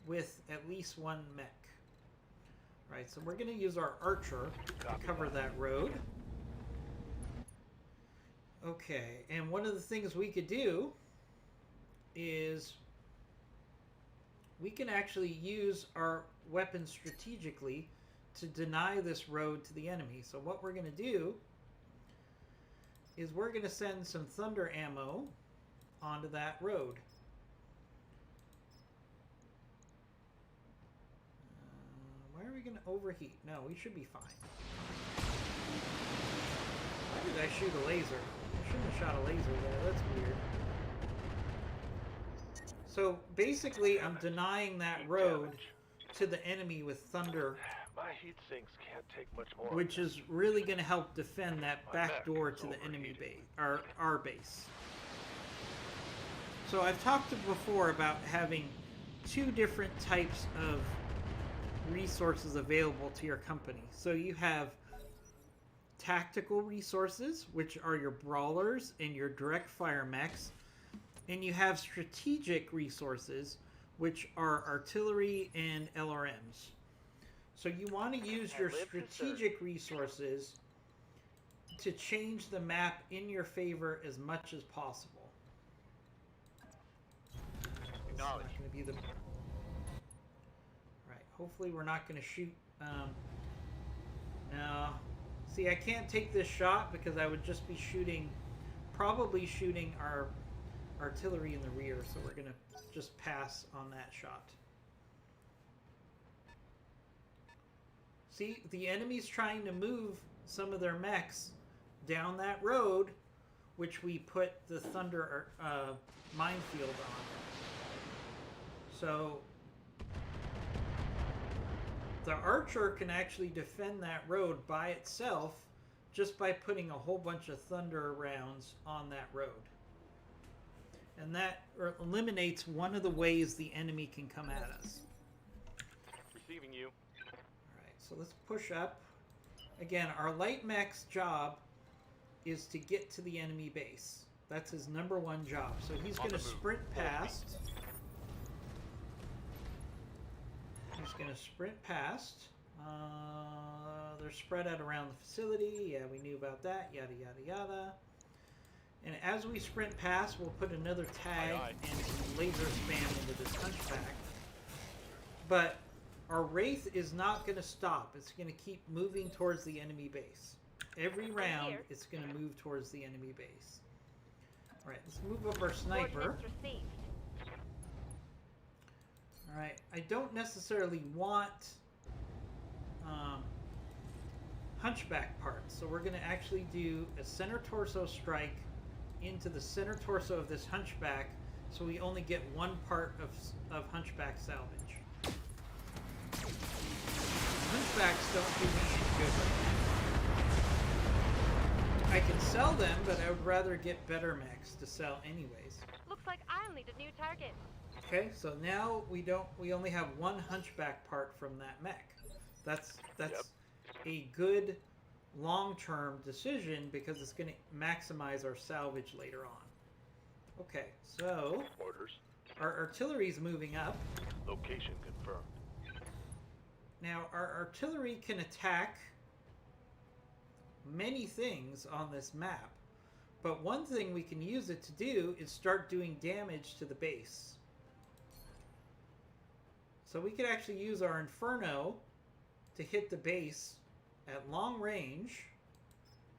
[SPEAKER 1] with at least one mech. Right, so we're going to use our archer to cover that road. Okay, and one of the things we could do is we can actually use our weapons strategically to deny this road to the enemy. So what we're going to do is we're going to send some thunder ammo onto that road. Why are we going to overheat? No, we should be fine. Why did I shoot a laser? I shouldn't have shot a laser there. That's weird. So basically, I'm denying that road to the enemy with thunder,
[SPEAKER 2] My heat sinks can't take much more.
[SPEAKER 1] which is really going to help defend that back door to the enemy base, our base. So I've talked before about having two different types of resources available to your company. So you have tactical resources, which are your brawlers and your direct fire mechs, and you have strategic resources, which are artillery and LRMs. So you want to use your strategic resources to change the map in your favor as much as possible. It's not going to be the... Right, hopefully we're not going to shoot... No. See, I can't take this shot because I would just be shooting... Probably shooting our artillery in the rear, so we're going to just pass on that shot. See, the enemy's trying to move some of their mechs down that road, which we put the thunder minefield on. So the archer can actually defend that road by itself just by putting a whole bunch of thunder rounds on that road. And that eliminates one of the ways the enemy can come at us.
[SPEAKER 2] Receiving you.
[SPEAKER 1] Alright, so let's push up. Again, our light mech's job is to get to the enemy base. That's his number one job. So he's going to sprint past. He's going to sprint past. They're spread out around the facility. Yeah, we knew about that. Yada, yada, yada. And as we sprint past, we'll put another tag and some laser spam into this hunchback. But our Wraith is not going to stop. It's going to keep moving towards the enemy base. Every round, it's going to move towards the enemy base. Alright, let's move up our sniper.
[SPEAKER 4] Coordinates received.
[SPEAKER 1] Alright, I don't necessarily want hunchback parts. So we're going to actually do a center torso strike into the center torso of this hunchback, so we only get one part of hunchback salvage. Hunchbacks don't do me any good right now. I can sell them, but I would rather get better mechs to sell anyways.
[SPEAKER 4] Looks like I'll need a new target.
[SPEAKER 1] Okay, so now we only have one hunchback part from that mech. That's a good long-term decision because it's going to maximize our salvage later on. Okay, so
[SPEAKER 2] Orders.
[SPEAKER 1] our artillery's moving up.
[SPEAKER 2] Location confirmed.
[SPEAKER 1] Now our artillery can attack many things on this map, but one thing we can use it to do is start doing damage to the base. So we could actually use our Inferno to hit the base at long range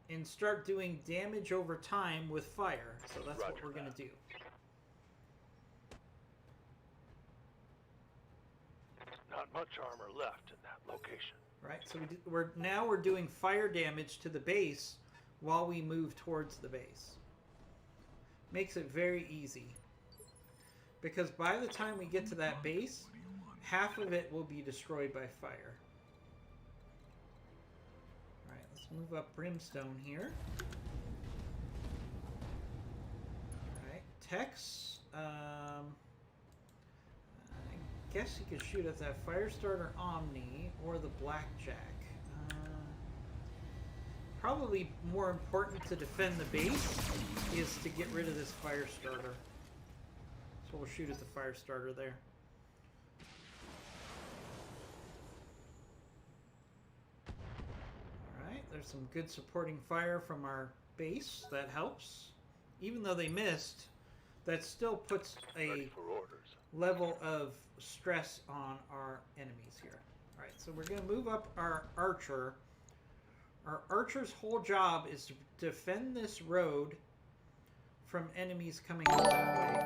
[SPEAKER 1] and start doing damage over time with fire. So that's what we're going to do.
[SPEAKER 2] Not much armor left in that location.
[SPEAKER 1] Right, so we're doing fire damage to the base while we move towards the base. Makes it very easy. Because by the time we get to that base, half of it will be destroyed by fire. Alright, let's move up Brimstone here. Alright, Tex. I guess you could shoot at that Firestarter Omni or the Blackjack. Probably more important to defend the base is to get rid of this Firestarter. So we'll shoot at the Firestarter there. Alright, there's some good supporting fire from our base. That helps. Even though they missed, that still puts a level of stress on our enemies here. Alright, so we're going to move up our archer. Our archer's whole job is to defend this road from enemies coming out that way.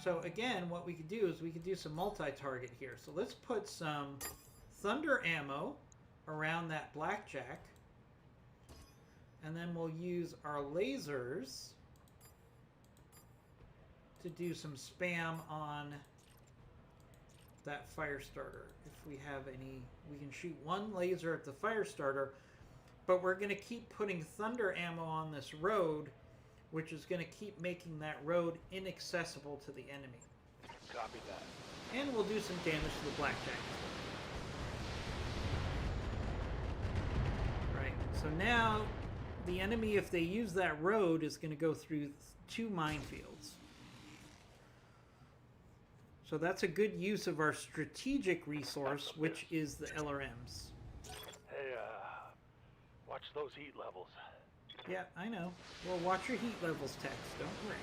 [SPEAKER 1] So again, what we could do is we could do some multi-target here. So let's put some thunder ammo around that Blackjack. And then we'll use our lasers to do some spam on that Firestarter. If we have any, we can shoot one laser at the Firestarter, but we're going to keep putting thunder ammo on this road, which is going to keep making that road inaccessible to the enemy.
[SPEAKER 2] Copy that.
[SPEAKER 1] And we'll do some damage to the Blackjack. Right, so now the enemy, if they use that road, is going to go through 2 minefields. So that's a good use of our strategic resource, which is the LRMs.
[SPEAKER 2] Hey, watch those heat levels.
[SPEAKER 1] Yeah, I know. Well, watch your heat levels, Tex. Don't worry.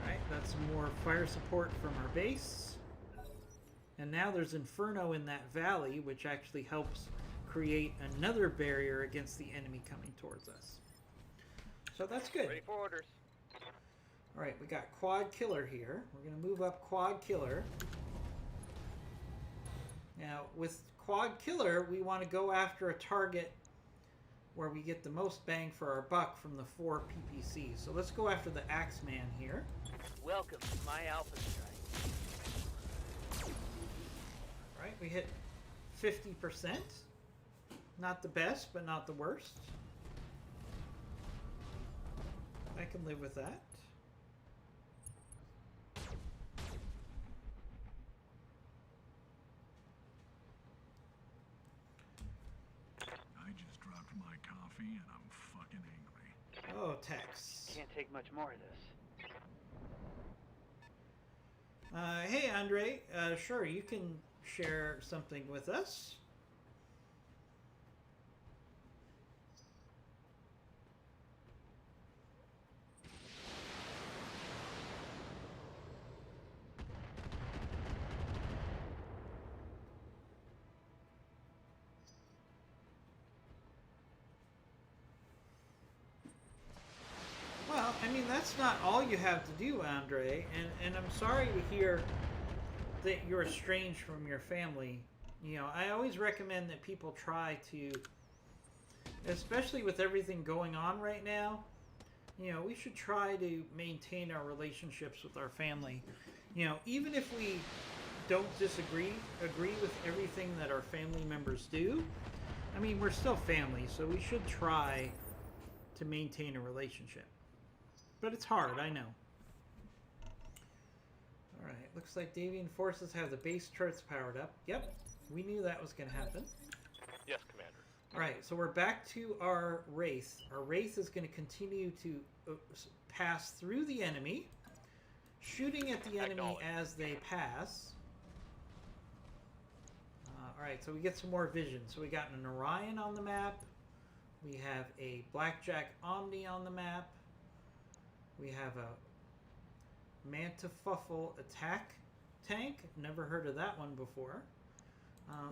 [SPEAKER 1] Alright, that's some more fire support from our base. And now there's Inferno in that valley, which actually helps create another barrier against the enemy coming towards us. So that's good.
[SPEAKER 2] Ready for orders.
[SPEAKER 1] Alright, we got Quad Killer here. We're going to move up Quad Killer. Now, with Quad Killer, we want to go after a target where we get the most bang for our buck from the 4 PPCs. So let's go after the Axeman here.
[SPEAKER 7] Welcome to my Alpha Strike.
[SPEAKER 1] Alright, we hit 50%. Not the best, but not the worst. I can live with that.
[SPEAKER 5] I just dropped my coffee and I'm fucking angry.
[SPEAKER 1] Oh, Tex.
[SPEAKER 7] Can't take much more of this.
[SPEAKER 1] Hey, Andre. Sure, you can share something with us. Well, I mean, that's not all you have to do, Andre, and I'm sorry to hear that you're estranged from your family. You know, I always recommend that people try to, especially with everything going on right now, you know, we should try to maintain our relationships with our family. You know, even if we don't agree with everything that our family members do, I mean, we're still family, so we should try to maintain a relationship. But it's hard, I know. Alright, looks like Davian forces have the base turrets powered up. Yep, we knew that was going to happen.
[SPEAKER 2] Yes, Commander.
[SPEAKER 1] Alright, so we're back to our Wraith. Our Wraith is going to continue to pass through the enemy, shooting at the enemy as they pass. Alright, so we get some more vision. So we got an Orion on the map. We have a Blackjack Omni on the map. We have a Mantifuffle attack tank. Never heard of that one before.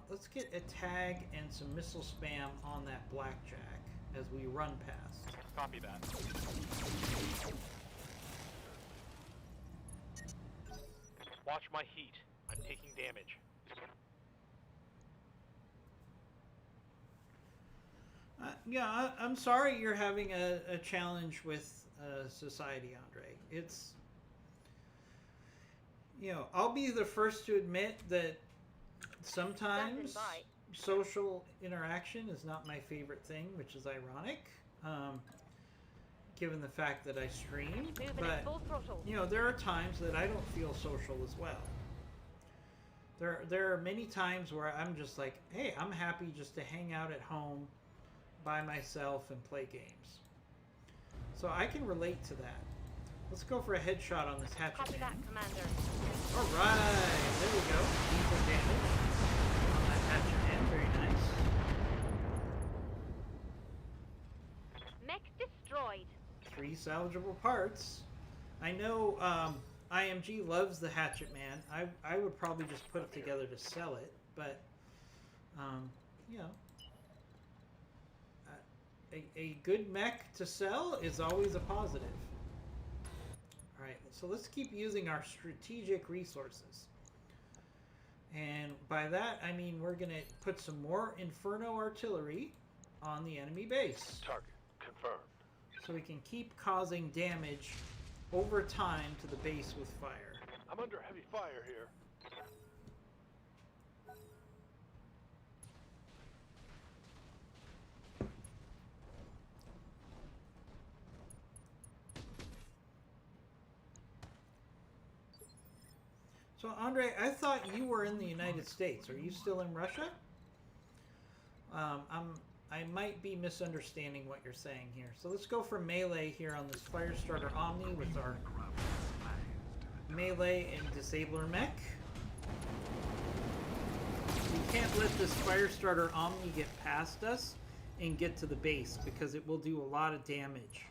[SPEAKER 1] Let's get a tag and some missile spam on that Blackjack as we run past.
[SPEAKER 2] Copy that. Watch my heat. I'm taking damage.
[SPEAKER 1] Yeah, I'm sorry you're having a challenge with society, Andre. It's, you know, I'll be the first to admit that sometimes social interaction is not my favorite thing, which is ironic, given the fact that I stream. But, you know, there are times that I don't feel social as well. There are many times where I'm just like, hey, I'm happy just to hang out at home by myself and play games. So I can relate to that. Let's go for a headshot on this hatchet
[SPEAKER 4] Copy
[SPEAKER 1] man.
[SPEAKER 4] that, Commander.
[SPEAKER 1] Alright, there we go. Lethal damage on that hatchet man. Very nice.
[SPEAKER 4] Mech destroyed.
[SPEAKER 1] 3 salvageable parts. I know IMG loves the hatchet man. I would probably just put it together to sell it, but you know, a good mech to sell is always a positive. Alright, so let's keep using our strategic resources. And by that, I mean we're going to put some more Inferno artillery on the enemy base.
[SPEAKER 2] Target confirmed.
[SPEAKER 1] So we can keep causing damage over time to the base with fire.
[SPEAKER 2] I'm under heavy fire here.
[SPEAKER 1] So Andre, I thought you were in the United States. Are you still in Russia? I might be misunderstanding what you're saying here. So let's go for melee here on this Firestarter Omni with our melee and disabler mech. We can't let this Firestarter Omni get past us and get to the base because it will do a lot of damage.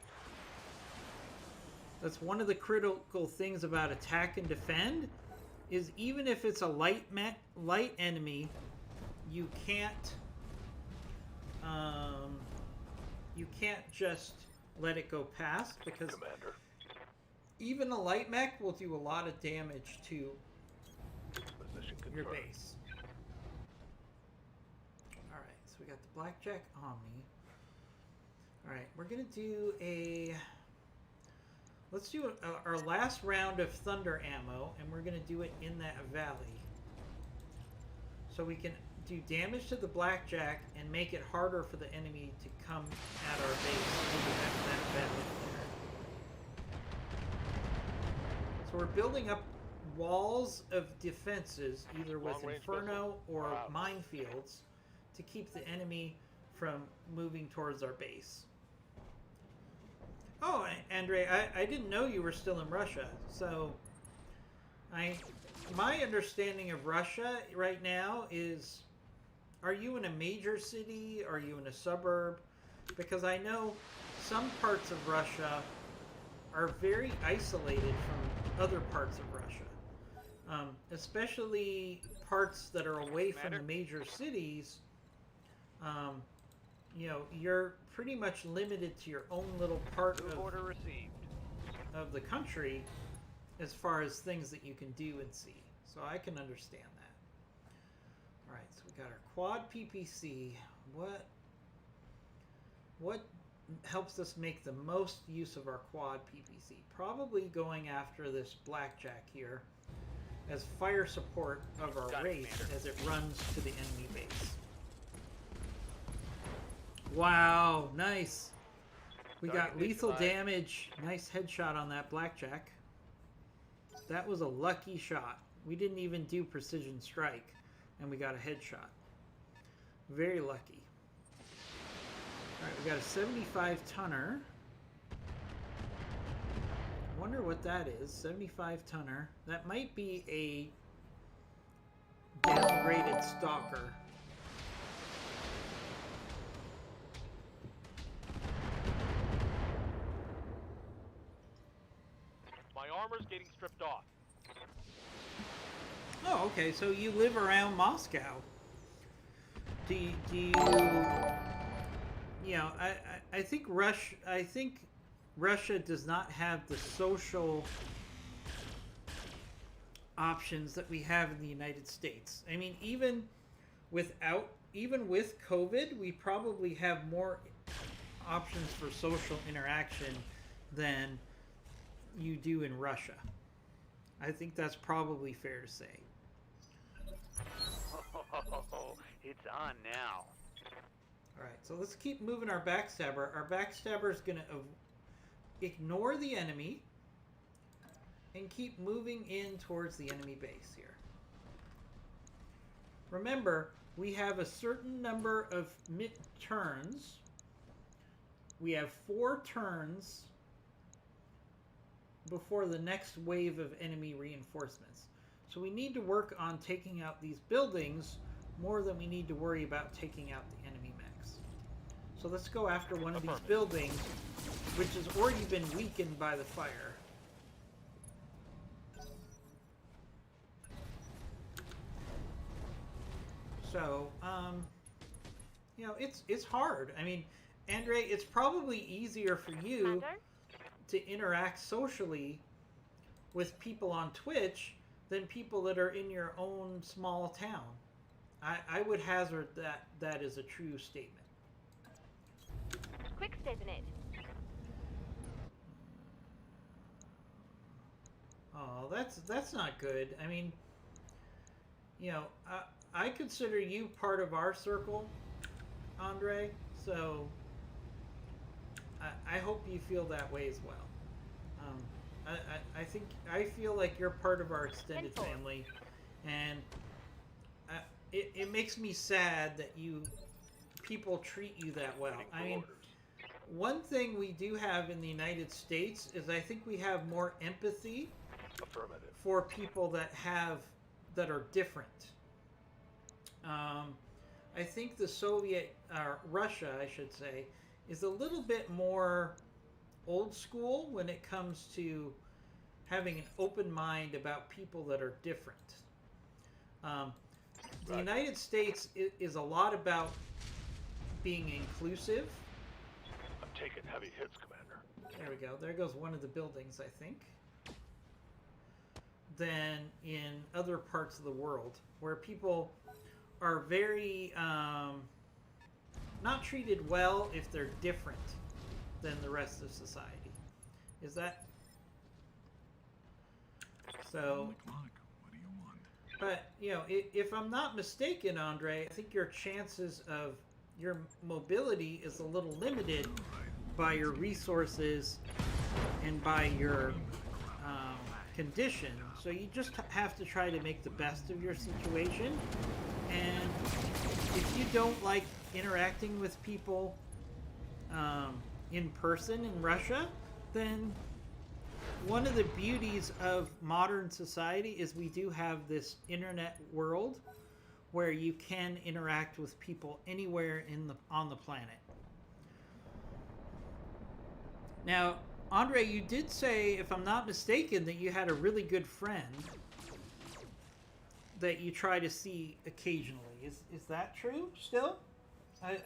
[SPEAKER 1] That's one of the critical things about attack and defend, is even if it's a light enemy, you can't just let it go past, because
[SPEAKER 2] Commander.
[SPEAKER 1] even a light mech will do a lot of damage to
[SPEAKER 2] Position
[SPEAKER 1] your
[SPEAKER 2] confirmed.
[SPEAKER 1] base. Alright, so we got the Blackjack Omni. Alright, we're gonna do let's do our last round of Thunder ammo, and we're gonna do it in that valley. So we can do damage to the Blackjack and make it harder for the enemy to come at our base over that valley there. So we're building up walls of defenses, either with Inferno or minefields, to keep the enemy from moving towards our base. Oh, Andre, I didn't know you were still in Russia. So, my understanding of Russia right now is, are you in a major city? Are you in a suburb? Because I know some parts of Russia are very isolated from other parts of Russia. Especially parts that are away from the major cities. You know, you're pretty much limited to your own little part of the country as far as things that you can do and see. So I can understand that. Alright, so we got our quad PPC. What helps us make the most use of our quad PPC? Probably going after this blackjack here as fire support of our race as it runs to the enemy base. Wow, nice. We got lethal damage. Nice headshot on that blackjack. That was a lucky shot. We didn't even do precision strike, and we got a headshot. Very lucky. Alright, we got a 75 tonner. I wonder what that is. 75 tonner. That might be a downgraded stalker.
[SPEAKER 2] My armor's getting stripped off.
[SPEAKER 1] Oh, okay. So you live around Moscow. Do you know, I think Russia does not have the social options that we have in the United States. I mean, even with COVID, we probably have more options for social interaction than you do in Russia. I think that's probably fair to say.
[SPEAKER 7] Oh, it's on now.
[SPEAKER 1] Alright, so let's keep moving our backstabber. Our backstabber is going to ignore the enemy and keep moving in towards the enemy base here. Remember, we have a certain number of turns. We have 4 turns before the next wave of enemy reinforcements. So we need to work on taking out these buildings more than we need to worry about taking out the enemy mechs. So let's go after one of these buildings, which has already been weakened by the fire. So, you know, it's hard. I mean, Andre, it's probably easier for you to interact socially with people on Twitch than people that are in your own small town. I would hazard that is a true statement.
[SPEAKER 4] Quick stepping it.
[SPEAKER 1] Oh, that's not good. I mean, you know, I consider you part of our circle, Andre, so I hope you feel that way as well. I feel like you're part of our extended family, and it makes me sad that people treat you that well. I mean, one thing we do have in the United States is I think we have more empathy for people that are different. I think the Russia, I should say, is a little bit more old school when it comes to having an open mind about people that are different. The United States is a lot about being inclusive.
[SPEAKER 2] I'm taking heavy hits, Commander.
[SPEAKER 1] There we go. There goes one of the buildings, I think. Than in other parts of the world, where people are very not treated well if they're different than the rest of society. Is that so?
[SPEAKER 5] What do you want?
[SPEAKER 1] But, you know, if I'm not mistaken, Andre, I think your chances of your mobility is a little limited by your resources and by your condition. So you just have to try to make the best of your situation. And if you don't like interacting with people in person in Russia, then one of the beauties of modern society is we do have this internet world where you can interact with people anywhere on the planet. Now, Andre, you did say, if I'm not mistaken, that you had a really good friend that you try to see occasionally. Is that true still?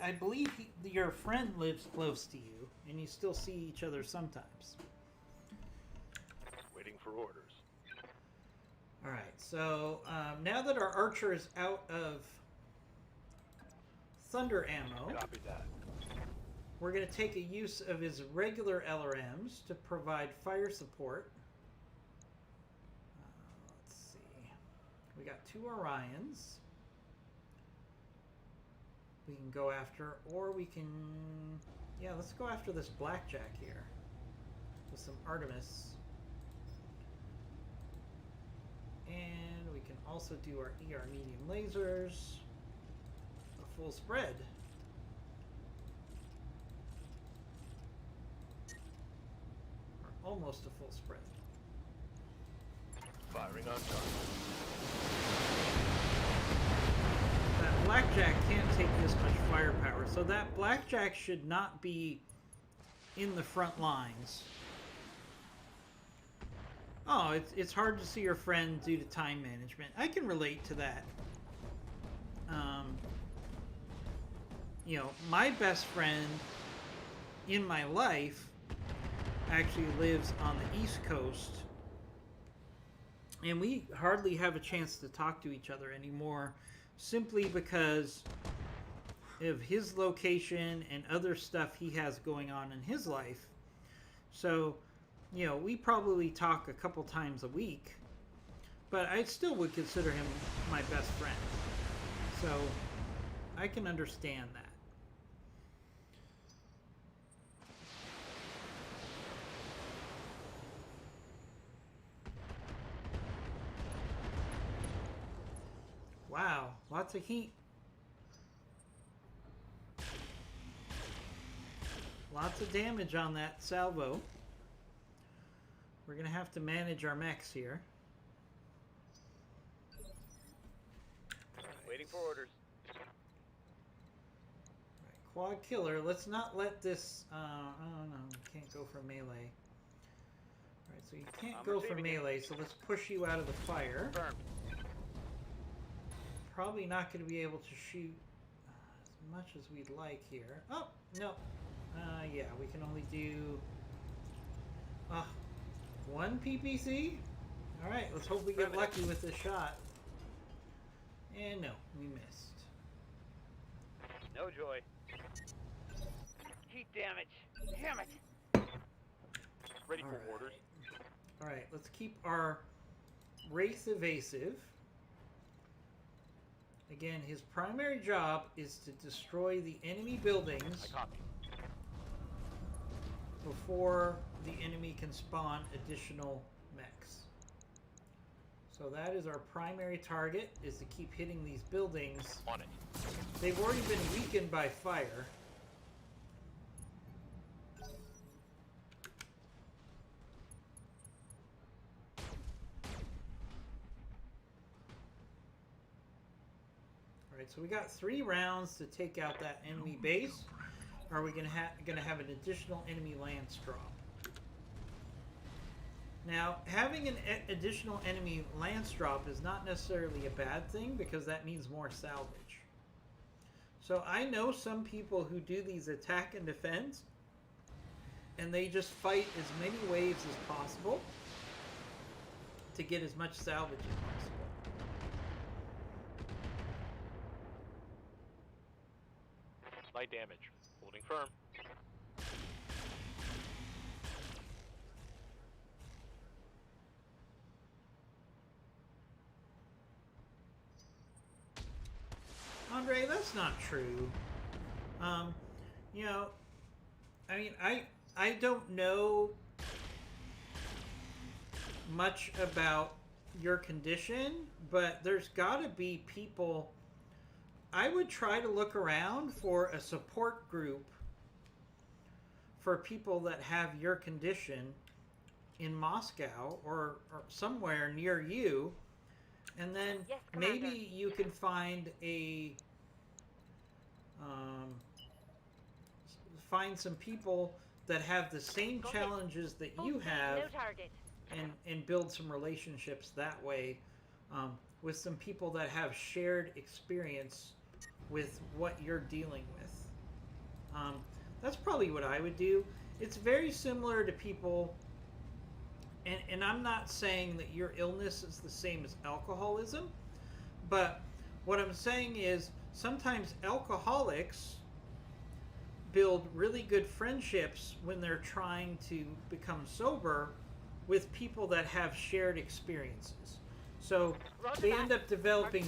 [SPEAKER 1] I believe your friend lives close to you, and you still see each other sometimes.
[SPEAKER 2] Waiting for orders.
[SPEAKER 1] All right, so now that our archer is out of thunder ammo.
[SPEAKER 2] Copy that.
[SPEAKER 1] We're going to take a use of his regular LRMs to provide fire support. Let's see. We got 2 Orions. We can go after, or we can... Yeah, let's go after this Blackjack here. With some Artemis. And we can also do our ER medium lasers. A full spread. Or almost a full spread.
[SPEAKER 2] Firing on target.
[SPEAKER 1] That Blackjack can't take this much firepower, so that Blackjack should not be in the front lines. Oh, it's hard to see your friend due to time management. I can relate to that. You know, my best friend in my life actually lives on the East Coast, and we hardly have a chance to talk to each other anymore, simply because of his location and other stuff he has going on in his life. So, you know, we probably talk a couple times a week, but I still would consider him my best friend. So, I can understand that. Wow, lots of heat. Lots of damage on that salvo. We're going to have to manage our mechs here.
[SPEAKER 7] Waiting for orders.
[SPEAKER 1] Right, quad killer. Let's not let this... oh no, can't go for melee. Alright, so you can't go for melee, so let's push you out of the fire.
[SPEAKER 7] Confirmed.
[SPEAKER 1] Probably not going to be able to shoot as much as we'd like here. Oh, no. Yeah, we can only do... 1 PPC? Alright, let's hope we get lucky with this shot. And no, we missed.
[SPEAKER 7] No joy. Heat damage. Damn it.
[SPEAKER 2] Ready for orders.
[SPEAKER 1] Alright, let's keep our Wraith evasive. Again, his primary job is to destroy the enemy buildings
[SPEAKER 2] I copy.
[SPEAKER 1] before the enemy can spawn additional mechs. So that is our primary target, is to keep hitting these buildings.
[SPEAKER 2] On it.
[SPEAKER 1] They've already been weakened by fire. Alright, so we got 3 rounds to take out that enemy base. Are we gonna have an additional enemy lance drop? Now, having an additional enemy lance drop is not necessarily a bad thing, because that means more salvage. So I know some people who do these attack and defense, and they just fight as many waves as possible to get as much salvage as possible.
[SPEAKER 2] Light damage. Holding firm.
[SPEAKER 1] Andre, that's not true. You know, I mean, I don't know much about your condition, but there's got to be people. I would try to look around for a support group for people that have your condition in Moscow or somewhere near you, and then
[SPEAKER 4] Yes, Commander.
[SPEAKER 1] maybe you can find find some people that have the same
[SPEAKER 4] Got it.
[SPEAKER 1] challenges that
[SPEAKER 4] Full
[SPEAKER 1] you
[SPEAKER 4] speed,
[SPEAKER 1] have,
[SPEAKER 4] No target.
[SPEAKER 1] and build some relationships that way with some people that have shared experience with what you're dealing with. That's probably what I would do. It's very similar to people, and I'm not saying that your illness is the same as alcoholism, but what I'm saying is sometimes alcoholics build really good friendships when they're trying to become sober with people that have shared experiences. So they end up developing